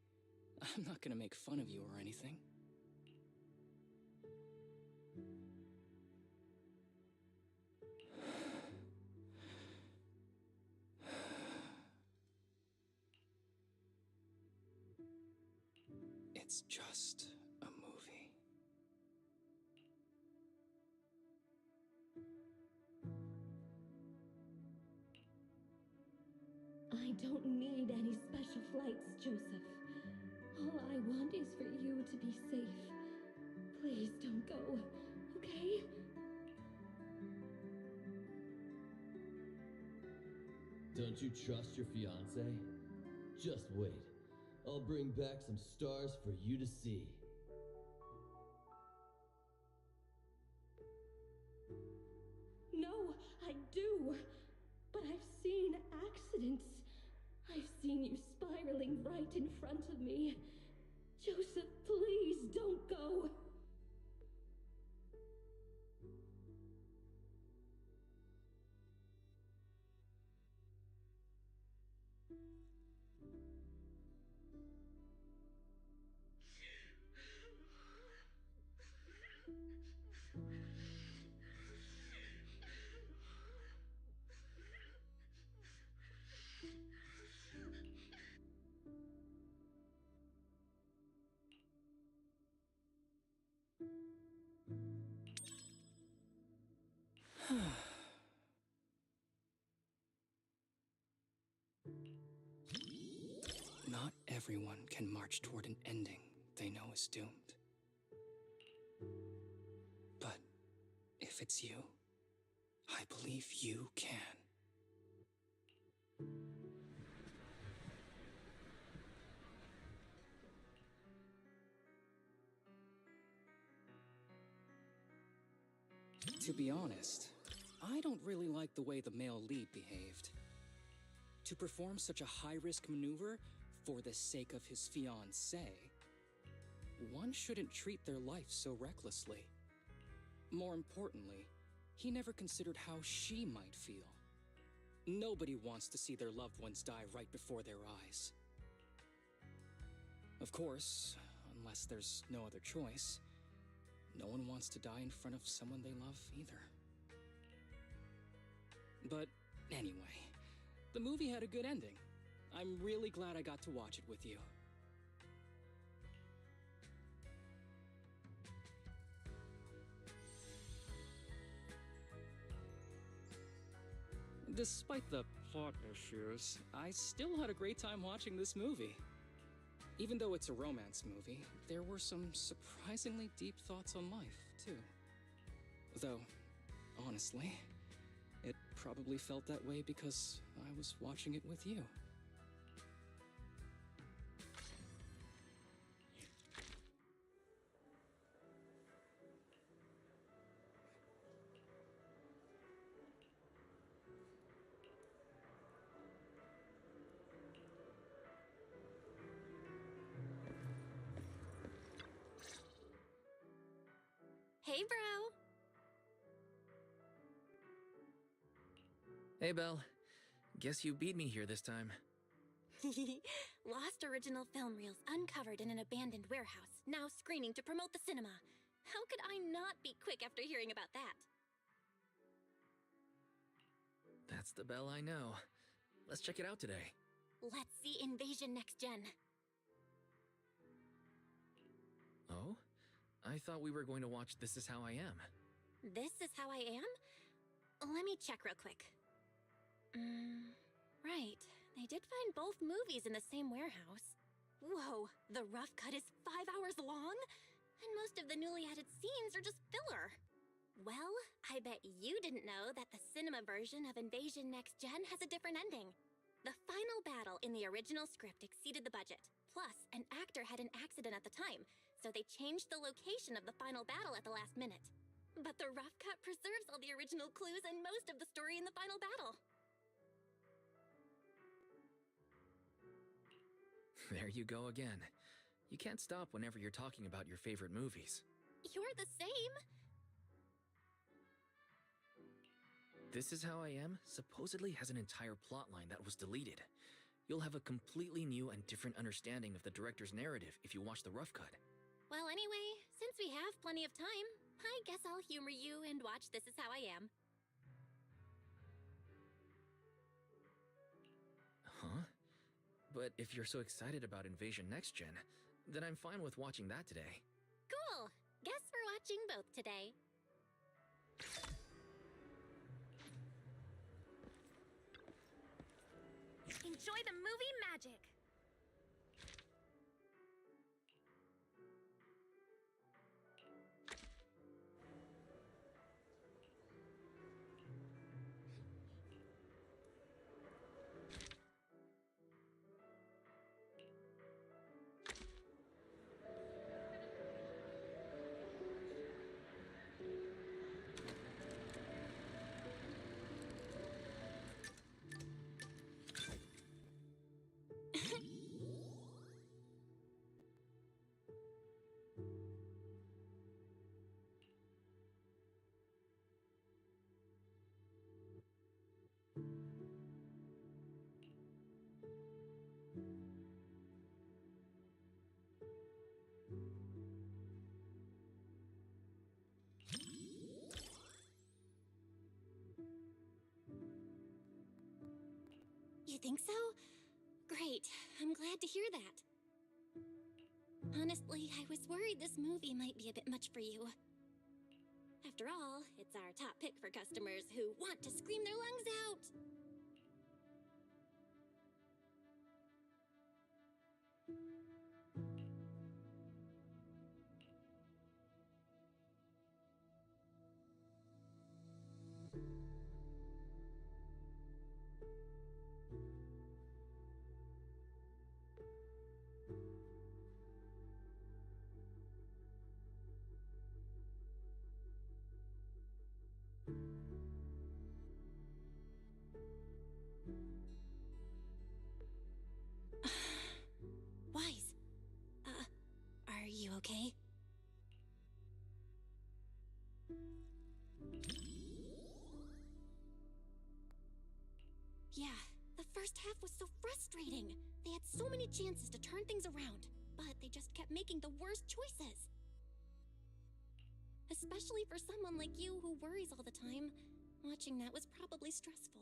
I'm not gonna make fun of you or anything. It's just a movie. I don't need any special flights, Joseph. All I want is for you to be safe. Please don't go, okay? Don't you trust your fiancé? Just wait. I'll bring back some stars for you to see. No, I do. But I've seen accidents. I've seen you spiraling right in front of me. Joseph, please don't go. Not everyone can march toward an ending they know is doomed. But if it's you, I believe you can. To be honest, I don't really like the way the male lead behaved. To perform such a high-risk maneuver for the sake of his fiancée, one shouldn't treat their life so recklessly. More importantly, he never considered how she might feel. Nobody wants to see their loved ones die right before their eyes. Of course, unless there's no other choice, no one wants to die in front of someone they love either. But anyway, the movie had a good ending. I'm really glad I got to watch it with you. Despite the plot issues, I still had a great time watching this movie. Even though it's a romance movie, there were some surprisingly deep thoughts on life, too. Though, honestly, it probably felt that way because I was watching it with you. Hey, bro. Hey, Belle. Guess you beat me here this time. Lost original film reels uncovered in an abandoned warehouse, now screening to promote the cinema. How could I not be quick after hearing about that? That's the Belle I know. Let's check it out today. Let's see Invasion Next Gen. Oh? I thought we were going to watch This Is How I Am. This Is How I Am? Let me check real quick. Right. They did find both movies in the same warehouse. Whoa, the rough cut is 5 hours long? And most of the newly added scenes are just filler. Well, I bet you didn't know that the cinema version of Invasion Next Gen has a different ending. The final battle in the original script exceeded the budget. Plus, an actor had an accident at the time, so they changed the location of the final battle at the last minute. But the rough cut preserves all the original clues and most of the story in the final battle. There you go again. You can't stop whenever you're talking about your favorite movies. You're the same. This Is How I Am supposedly has an entire plotline that was deleted. You'll have a completely new and different understanding of the director's narrative if you watch the rough cut. Well, anyway, since we have plenty of time, I guess I'll humor you and watch This Is How I Am. Huh? But if you're so excited about Invasion Next Gen, then I'm fine with watching that today. Cool! Guess we're watching both today. Enjoy the movie magic! You think so? Great. I'm glad to hear that. Honestly, I was worried this movie might be a bit much for you. After all, it's our top pick for customers who want to scream their lungs out. half was so frustrating. They had so many chances to turn things around, but they just kept making the worst choices. Especially for someone like you who worries all the time, watching that was probably stressful.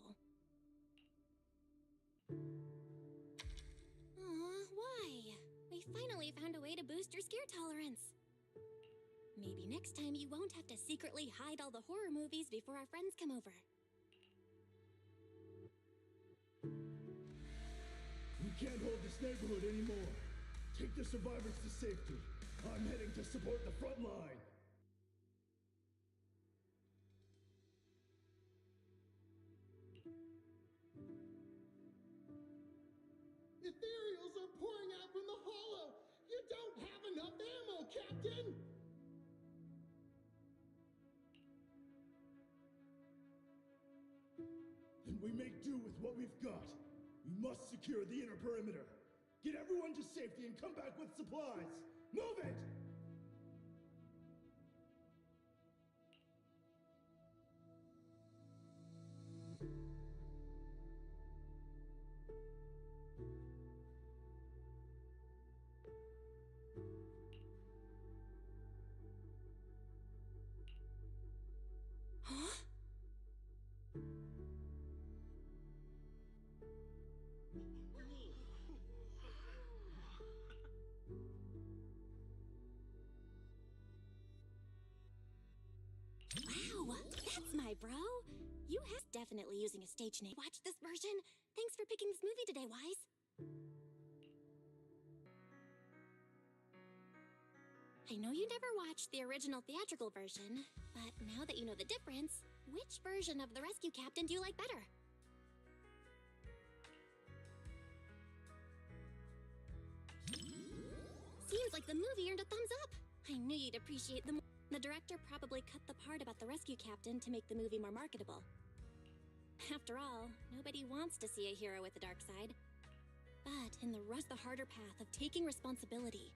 Aw, why? We finally found a way to boost your scare tolerance. Maybe next time you won't have to secretly hide all the horror movies before our friends come over. We can't hold this neighborhood anymore. Take the survivors to safety. I'm heading to support the front line. Ethereals are pouring out from the hollow! You don't have enough ammo, Captain! And we make do with what we've got. We must secure the inner perimeter. Get everyone to safety and come back with supplies. Move it! Huh? Wow, that's my bro. You have definitely using a stage name. Watch this version. Thanks for picking this movie today, Wise. I know you never watched the original theatrical version, but now that you know the difference, which version of the rescue captain do you like better? Seems like the movie earned a thumbs up. I knew you'd appreciate the. The director probably cut the part about the rescue captain to make the movie more marketable. After all, nobody wants to see a hero with a dark side. But in the rush, the harder path of taking responsibility.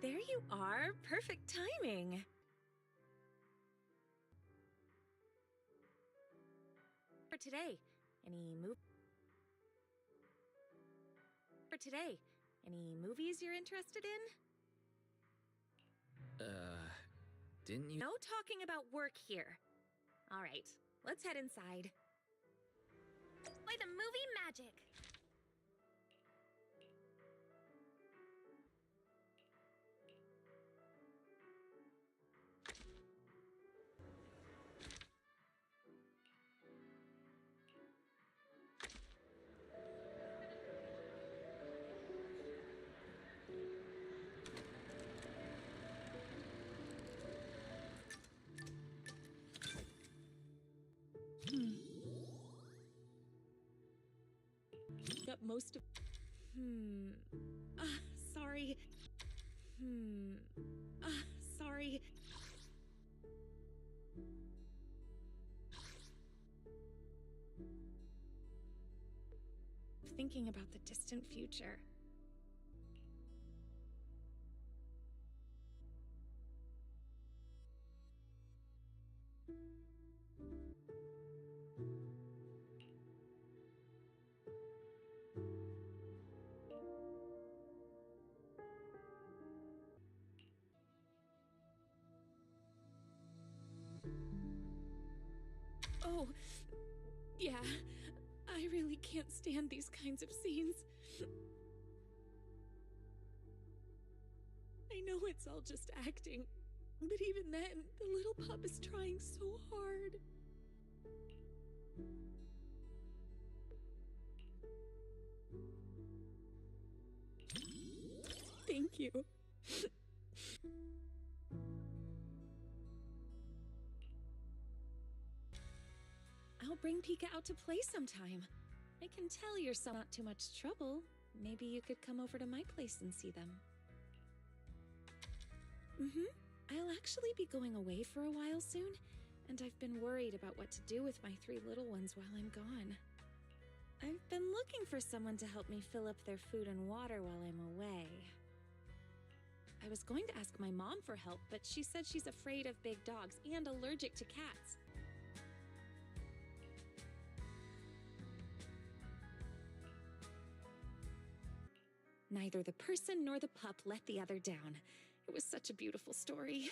There you are. Perfect timing. For today, any movies you're interested in? Didn't you? No talking about work here. All right, let's head inside. Play the movie magic. most of. Sorry. Sorry. Thinking about the distant future. Oh, yeah. I really can't stand these kinds of scenes. I know it's all just acting, but even then, the little pup is trying so hard. Thank you. I'll bring Pika out to play sometime. I can tell you're not too much trouble. Maybe you could come over to my place and see them. I'll actually be going away for a while soon, and I've been worried about what to do with my 3 little ones while I'm gone. I've been looking for someone to help me fill up their food and water while I'm away. I was going to ask my mom for help, but she said she's afraid of big dogs and allergic to cats. Neither the person nor the pup let the other down. It was such a beautiful story.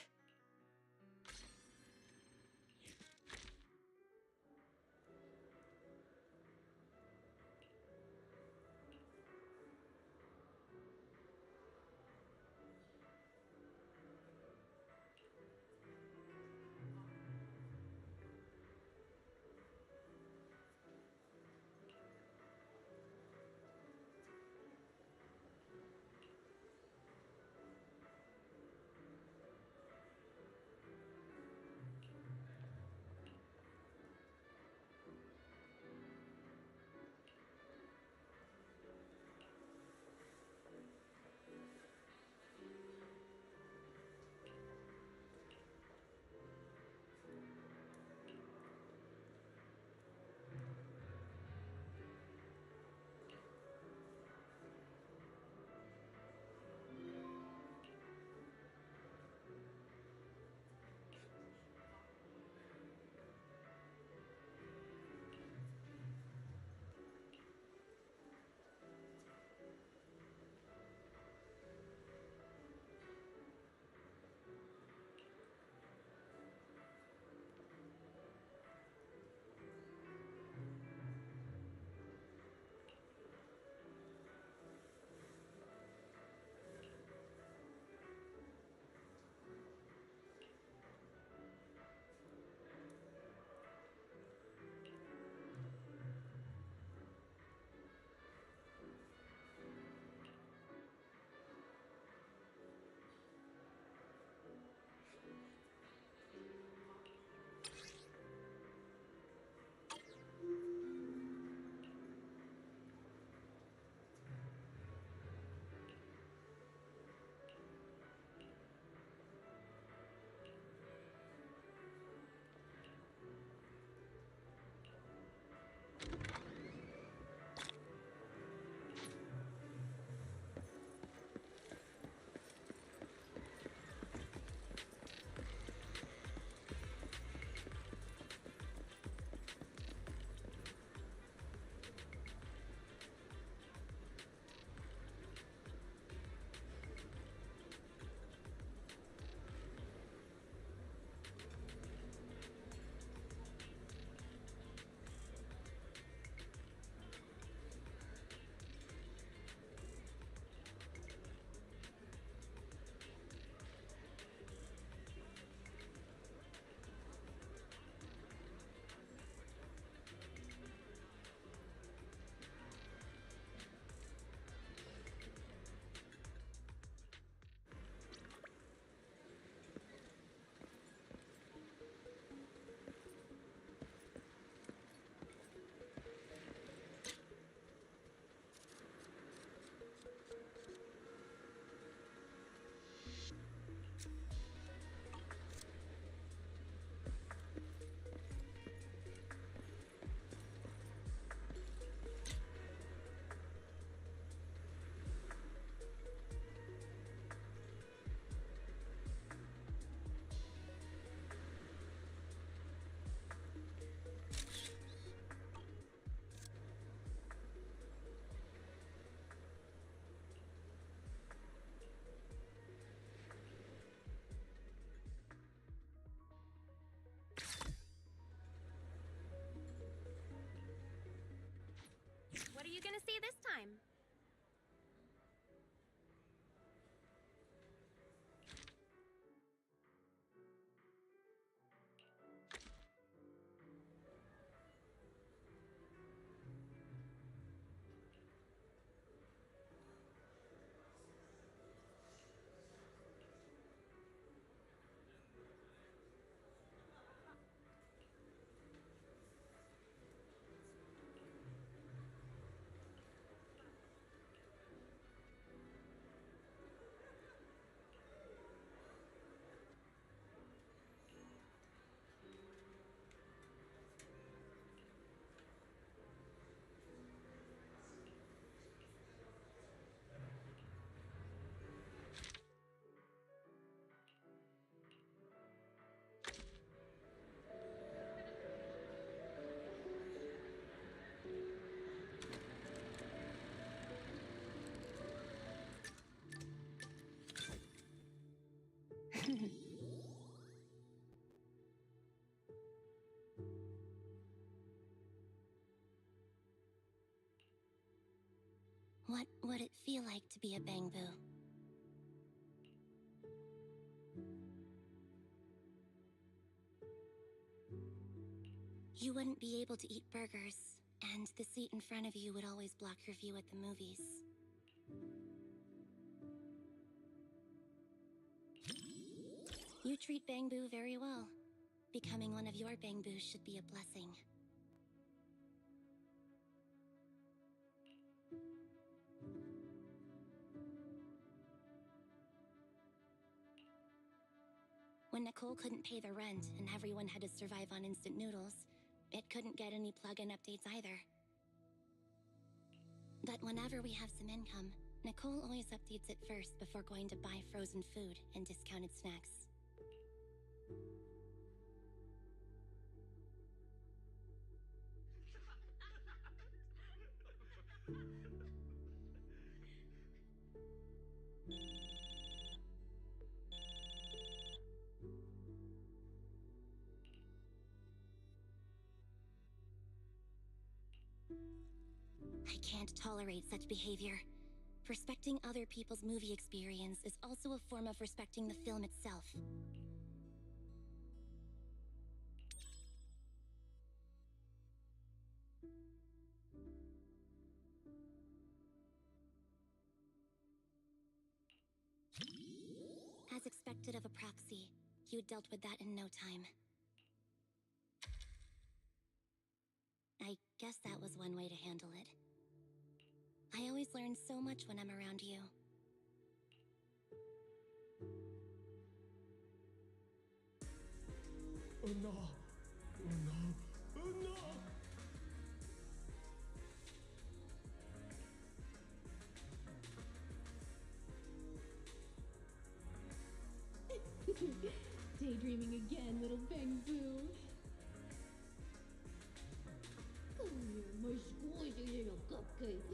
gonna say this time? What would it feel like to be a Bangbu? You wouldn't be able to eat burgers, and the seat in front of you would always block your view at the movies. You treat Bangbu very well. Becoming one of your Bangbus should be a blessing. When Nicole couldn't pay the rent and everyone had to survive on instant noodles, it couldn't get any plug-in updates either. But whenever we have some income, Nicole always updates it first before going to buy frozen food and discounted snacks. I can't tolerate such behavior. Respecting other people's movie experience is also a form of respecting the film itself. As expected of a proxy, you dealt with that in no time. I guess that was one way to handle it. I always learn so much when I'm around you. Oh no! Oh no! Oh no! Daydreaming again, little Bangbu. Come here, my squishy little cupcake.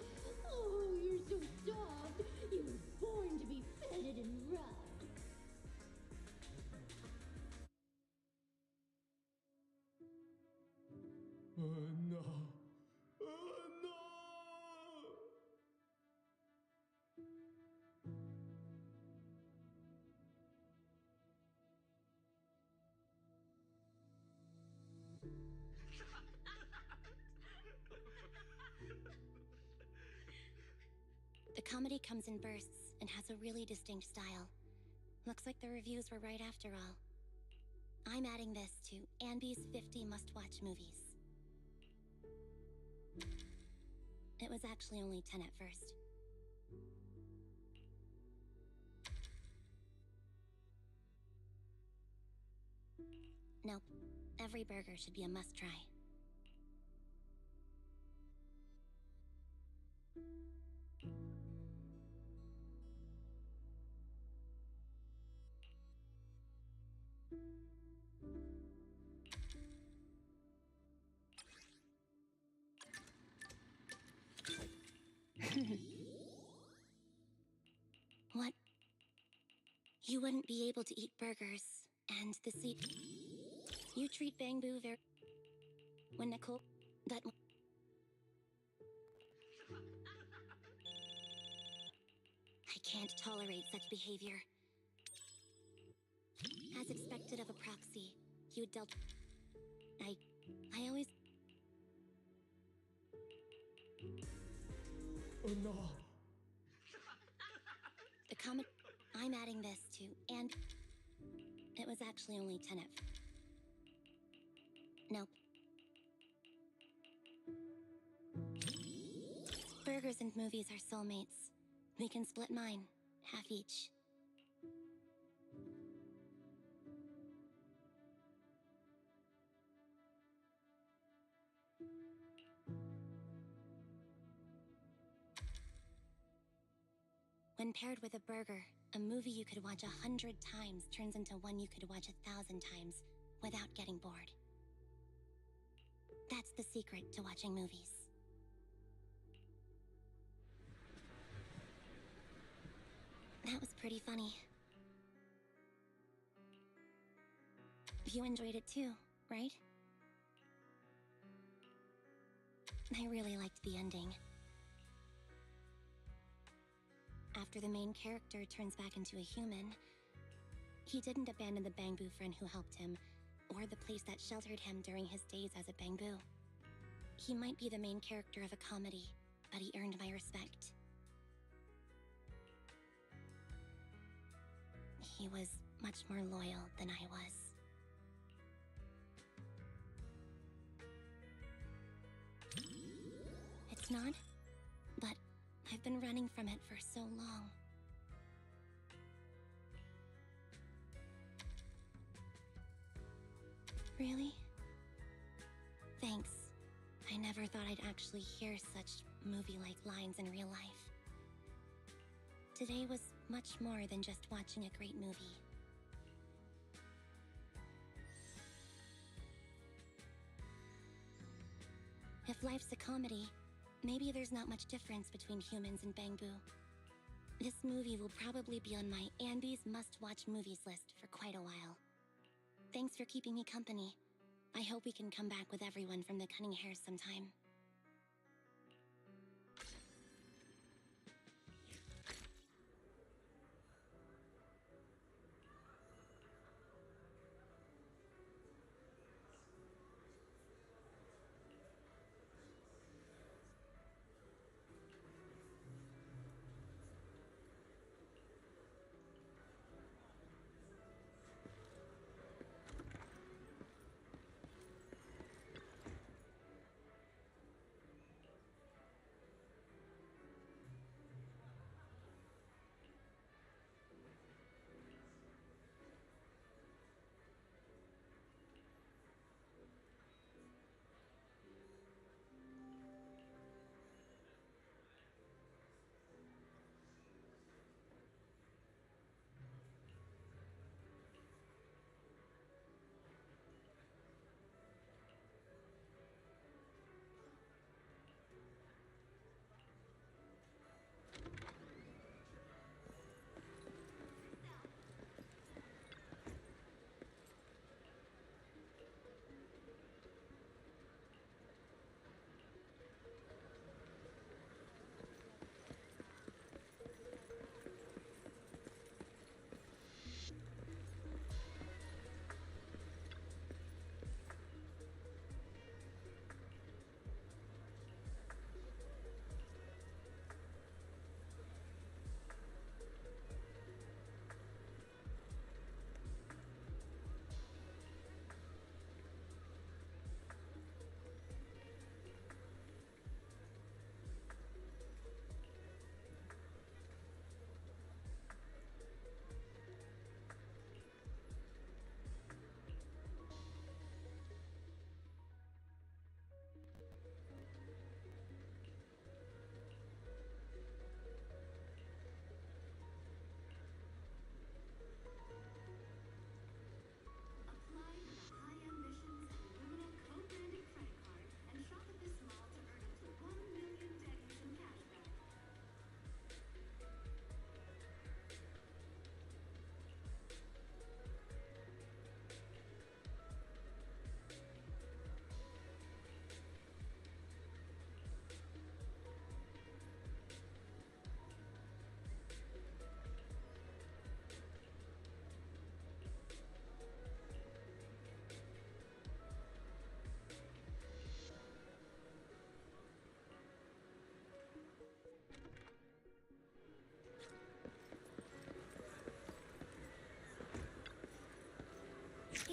Oh, you're so soft. You were born to be feted and rubbed. Oh no! Oh no! The comedy comes in bursts and has a really distinct style. Looks like the reviews were right after all. I'm adding this to Anby's 50 must-watch movies. It was actually only 10 at first. Nope. Every burger should be a must-try. What? You wouldn't be able to eat burgers, and the seat... You treat Bangbu very... When Nicole... That... can't tolerate such behavior. As expected of a proxy, you dealt... I always... Oh no. The comment... I'm adding this to, and... It was actually only 10 of... Nope. Burgers and movies are soulmates. We can split mine, half each. When paired with a burger, a movie you could watch 100 times turns into one you could watch 1,000 times without getting bored. That's the secret to watching movies. That was pretty funny. You enjoyed it too, right? I really liked the ending. After the main character turns back into a human, he didn't abandon the Bangbu friend who helped him, or the place that sheltered him during his days as a Bangbu. He might be the main character of a comedy, but he earned my respect. He was much more loyal than I was. It's not, but I've been running from it for so long. Really? Thanks. I never thought I'd actually hear such movie-like lines in real life. Today was much more than just watching a great movie. If life's a comedy, maybe there's not much difference between humans and Bangbu. This movie will probably be on my Andy's must-watch movies list for quite a while. Thanks for keeping me company. I hope we can come back with everyone from the Cunning Hares sometime.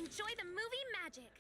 Enjoy the movie magic!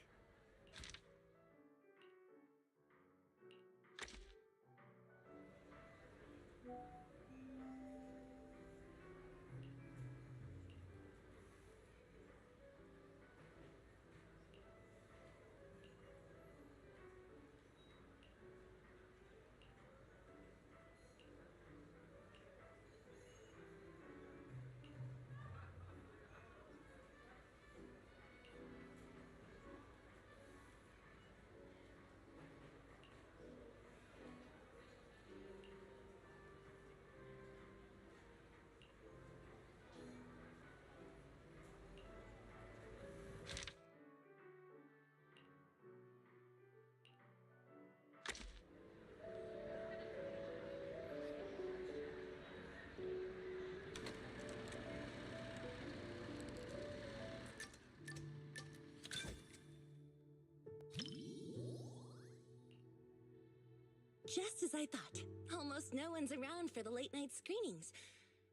Just as I thought. Almost no one's around for the late night screenings.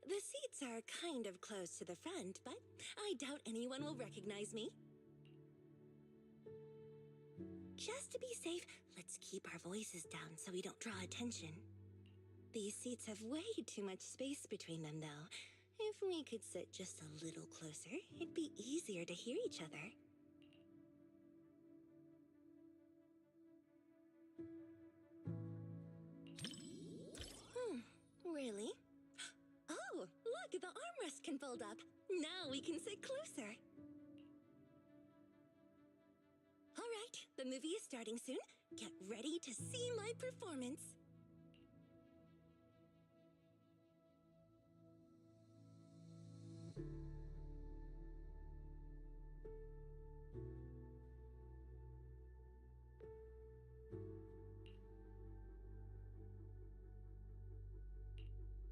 The seats are kind of close to the front, but I doubt anyone will recognize me. Just to be safe, let's keep our voices down so we don't draw attention. These seats have way too much space between them, though. If we could sit just a little closer, it'd be easier to hear each other. Really? Oh, look, the armrest can fold up. Now we can sit closer. All right, the movie is starting soon. Get ready to see my performance.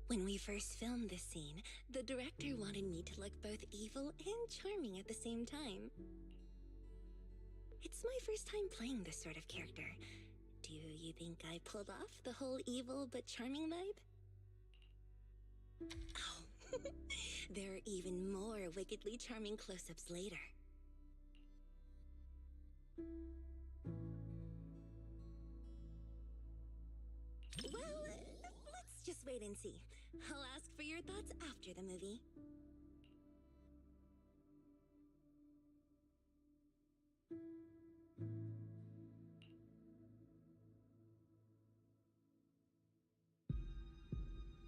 When we first filmed this scene, the director wanted me to look both evil and charming at the same time. It's my first time playing this sort of character. Do you think I pulled off the whole evil but charming vibe? Oh, there are even more wickedly charming close-ups later. Well, let's just wait and see. I'll ask for your thoughts after the movie.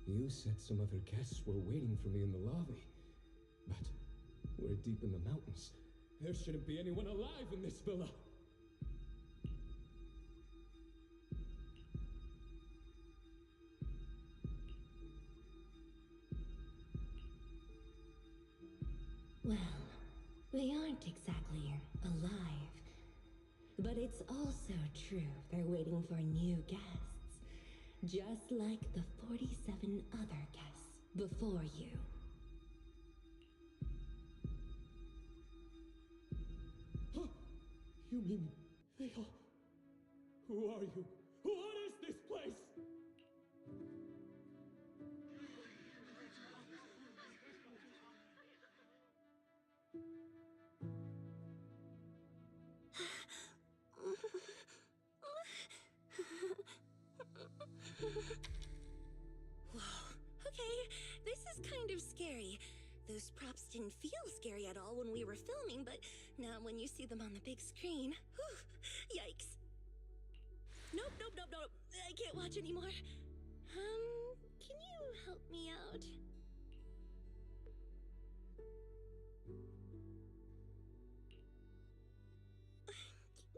You said some other guests were waiting for me in the lobby. But we're deep in the mountains. There shouldn't be anyone alive in this villa. Well, they aren't exactly alive. But it's also true they're waiting for new guests. Just like the 47 other guests before you. Huh? You mean they all... Who are you? What is this place? Whoa, okay, this is kind of scary. Those props didn't feel scary at all when we were filming, but now when you see them on the big screen, whew, yikes. Nope, nope, nope, nope, I can't watch anymore. Can you help me out?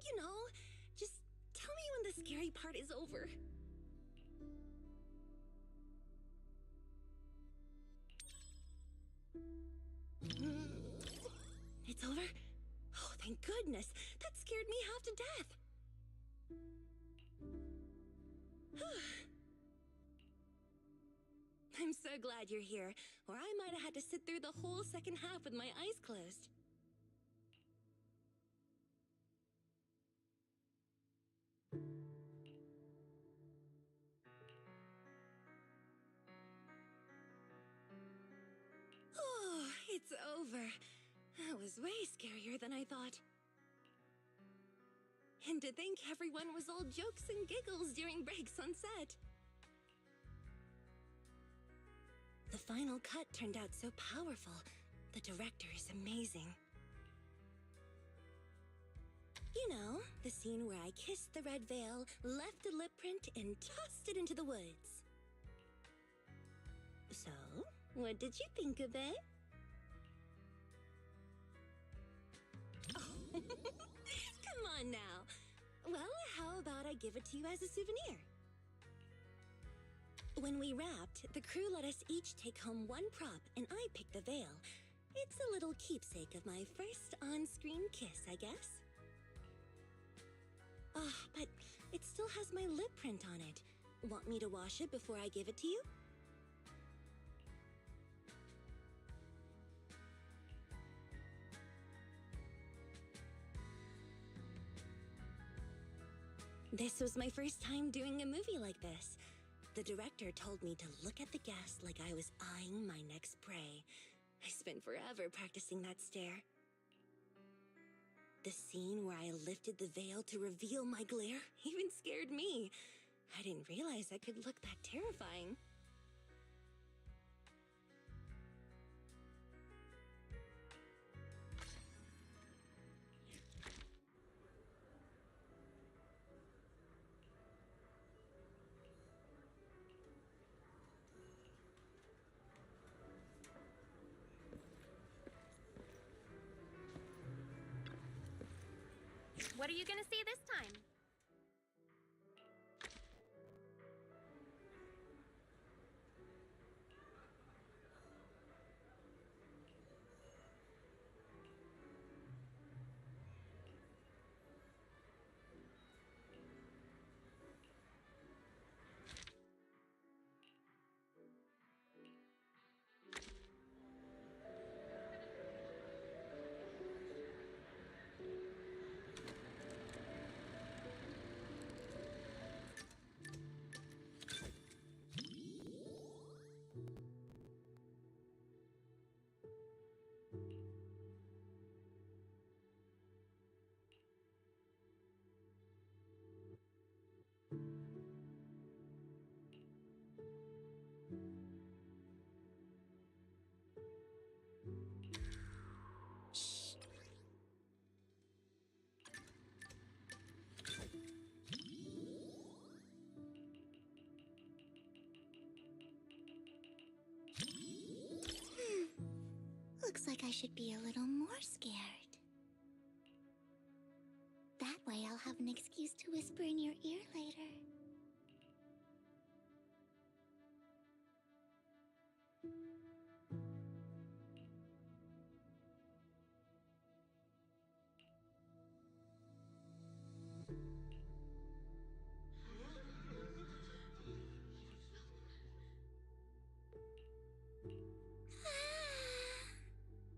You know, just tell me when the scary part is over. It's over? Oh, thank goodness. That scared me half to death. I'm so glad you're here, or I might have had to sit through the whole second half with my eyes closed. Oh, it's over. That was way scarier than I thought. And to think everyone was all jokes and giggles during breaks on set. The final cut turned out so powerful. The director is amazing. You know, the scene where I kissed the red veil, left a lip print, and tossed it into the woods. So, what did you think of it? Oh, come on now. Well, how about I give it to you as a souvenir? When we wrapped, the crew let us each take home one prop, and I picked the veil. It's a little keepsake of my first on-screen kiss, I guess. But it still has my lip print on it. Want me to wash it before I give it to you? This was my first time doing a movie like this. The director told me to look at the guest like I was eyeing my next prey. I spent forever practicing that stare. The scene where I lifted the veil to reveal my glare even scared me. I didn't realize I could look that terrifying. What are you gonna see this time? Looks like I should be a little more scared. That way I'll have an excuse to whisper in your ear later.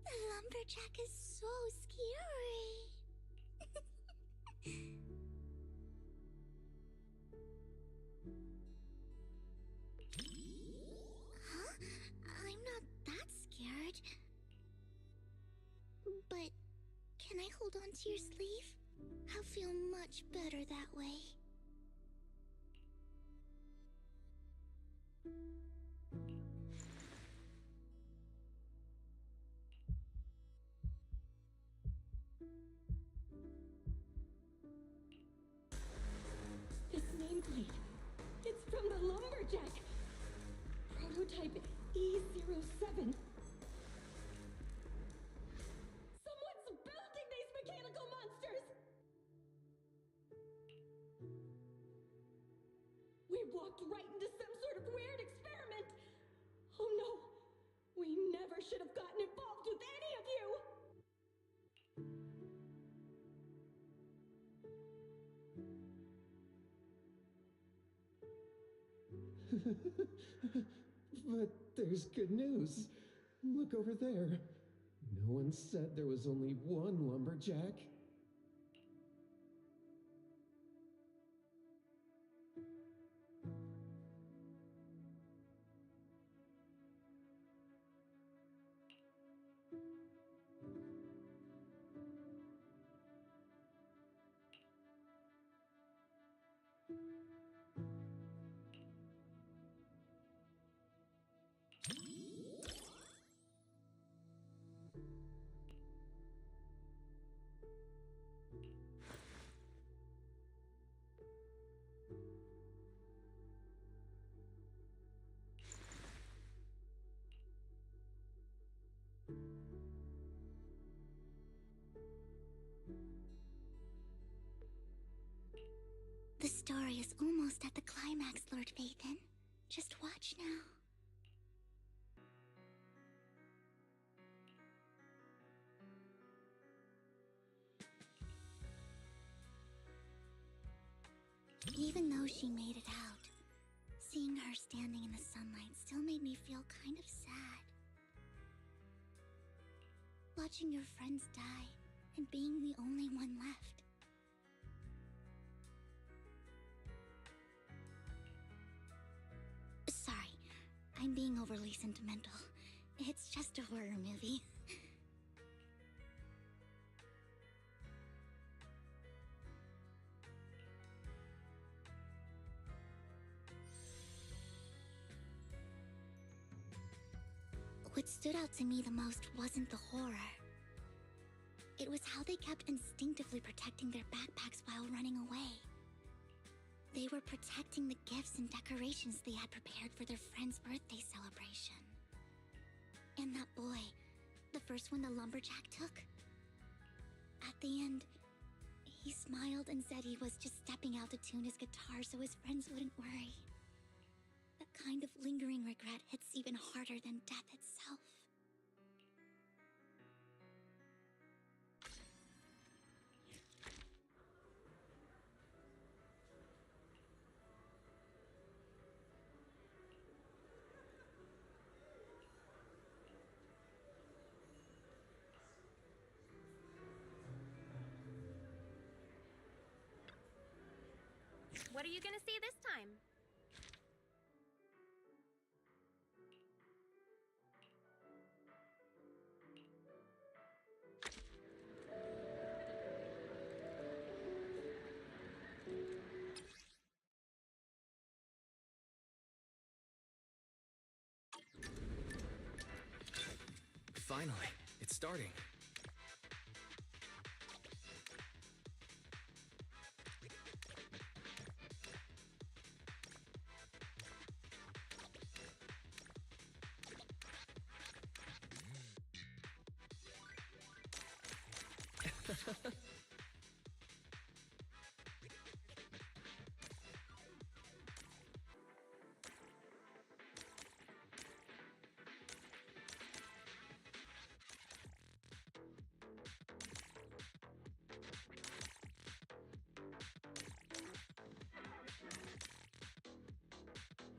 The lumberjack is so scary. Huh? I'm not that scared. But can I hold on to your sleeve? I'll feel much better that way. This nameplate. It's from the lumberjack. Prototype E07. Someone's building these mechanical monsters! We walked right into some sort of weird experiment! Oh no! We never should have gotten involved with any of you! But there's good news. Look over there. No one said there was only one lumberjack. story is almost at the climax, Lord Phaethon. Just watch now. Even though she made it out, seeing her standing in the sunlight still made me feel kind of sad. Watching your friends die and being the only one left. Sorry, I'm being overly sentimental. It's just a horror movie. What stood out to me the most wasn't the horror. It was how they kept instinctively protecting their backpacks while running away. They were protecting the gifts and decorations they had prepared for their friend's birthday celebration. And that boy, the first one the lumberjack took, at the end, he smiled and said he was just stepping out to tune his guitar so his friends wouldn't worry. That kind of lingering regret hits even harder than death itself. What are you gonna see this time? Finally, it's starting.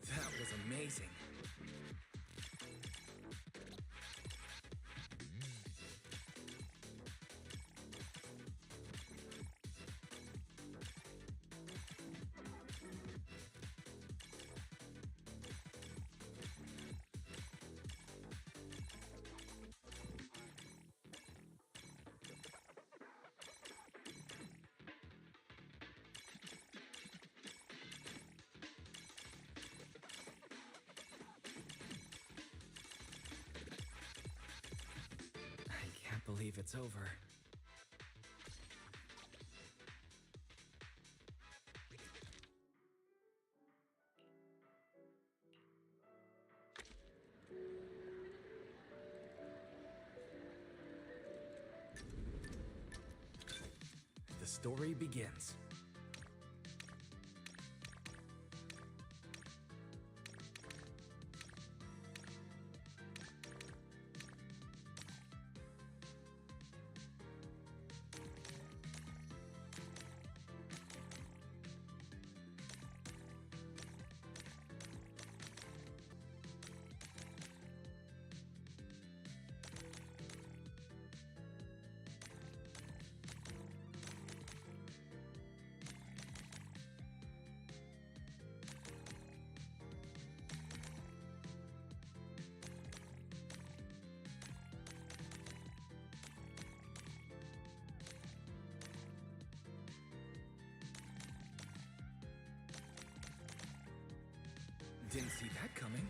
That was amazing. I can't believe it's over. The story begins. Didn't see that coming.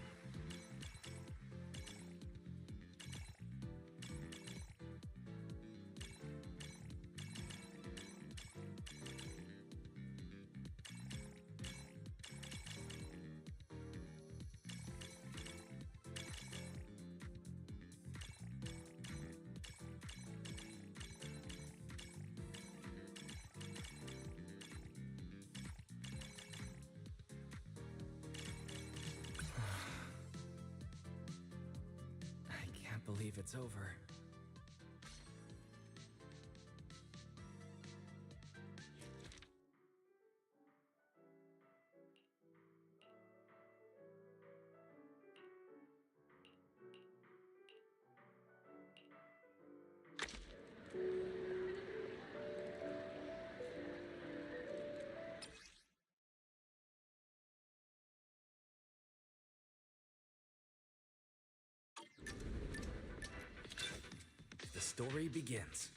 believe it's over. The story begins.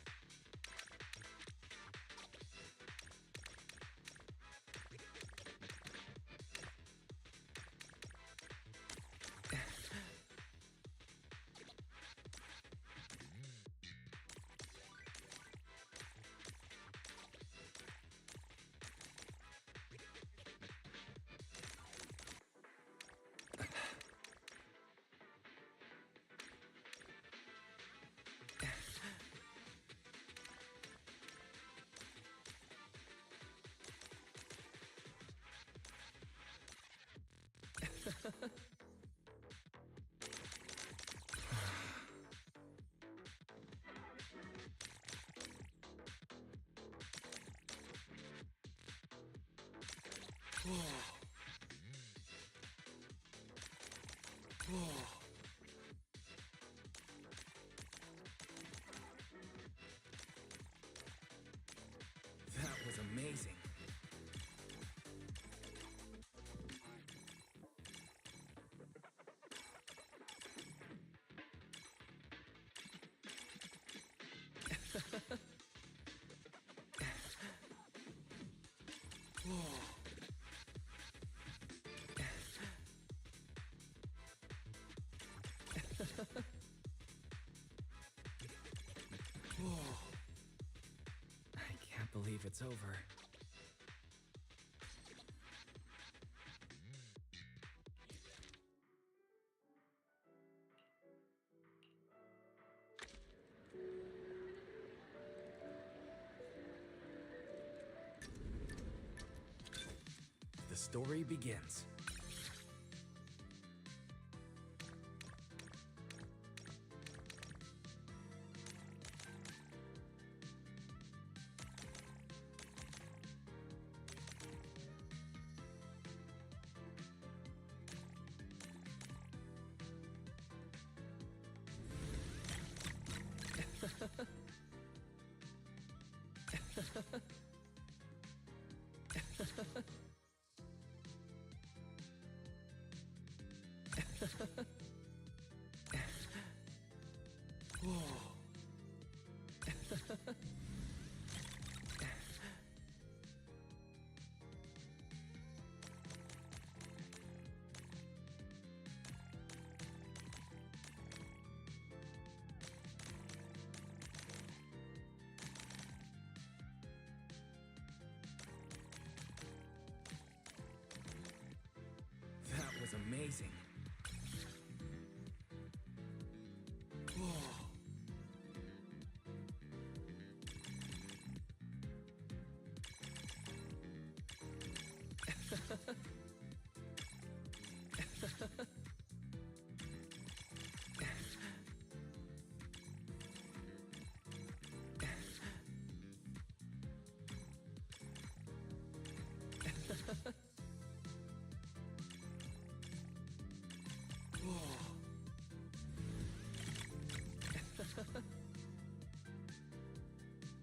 That was amazing. I can't believe it's over. The story begins. That was amazing.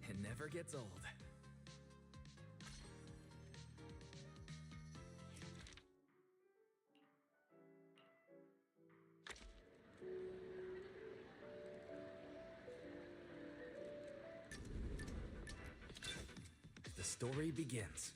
It never gets old. The story begins.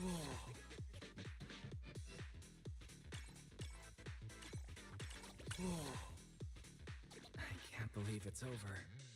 I can't believe it's over.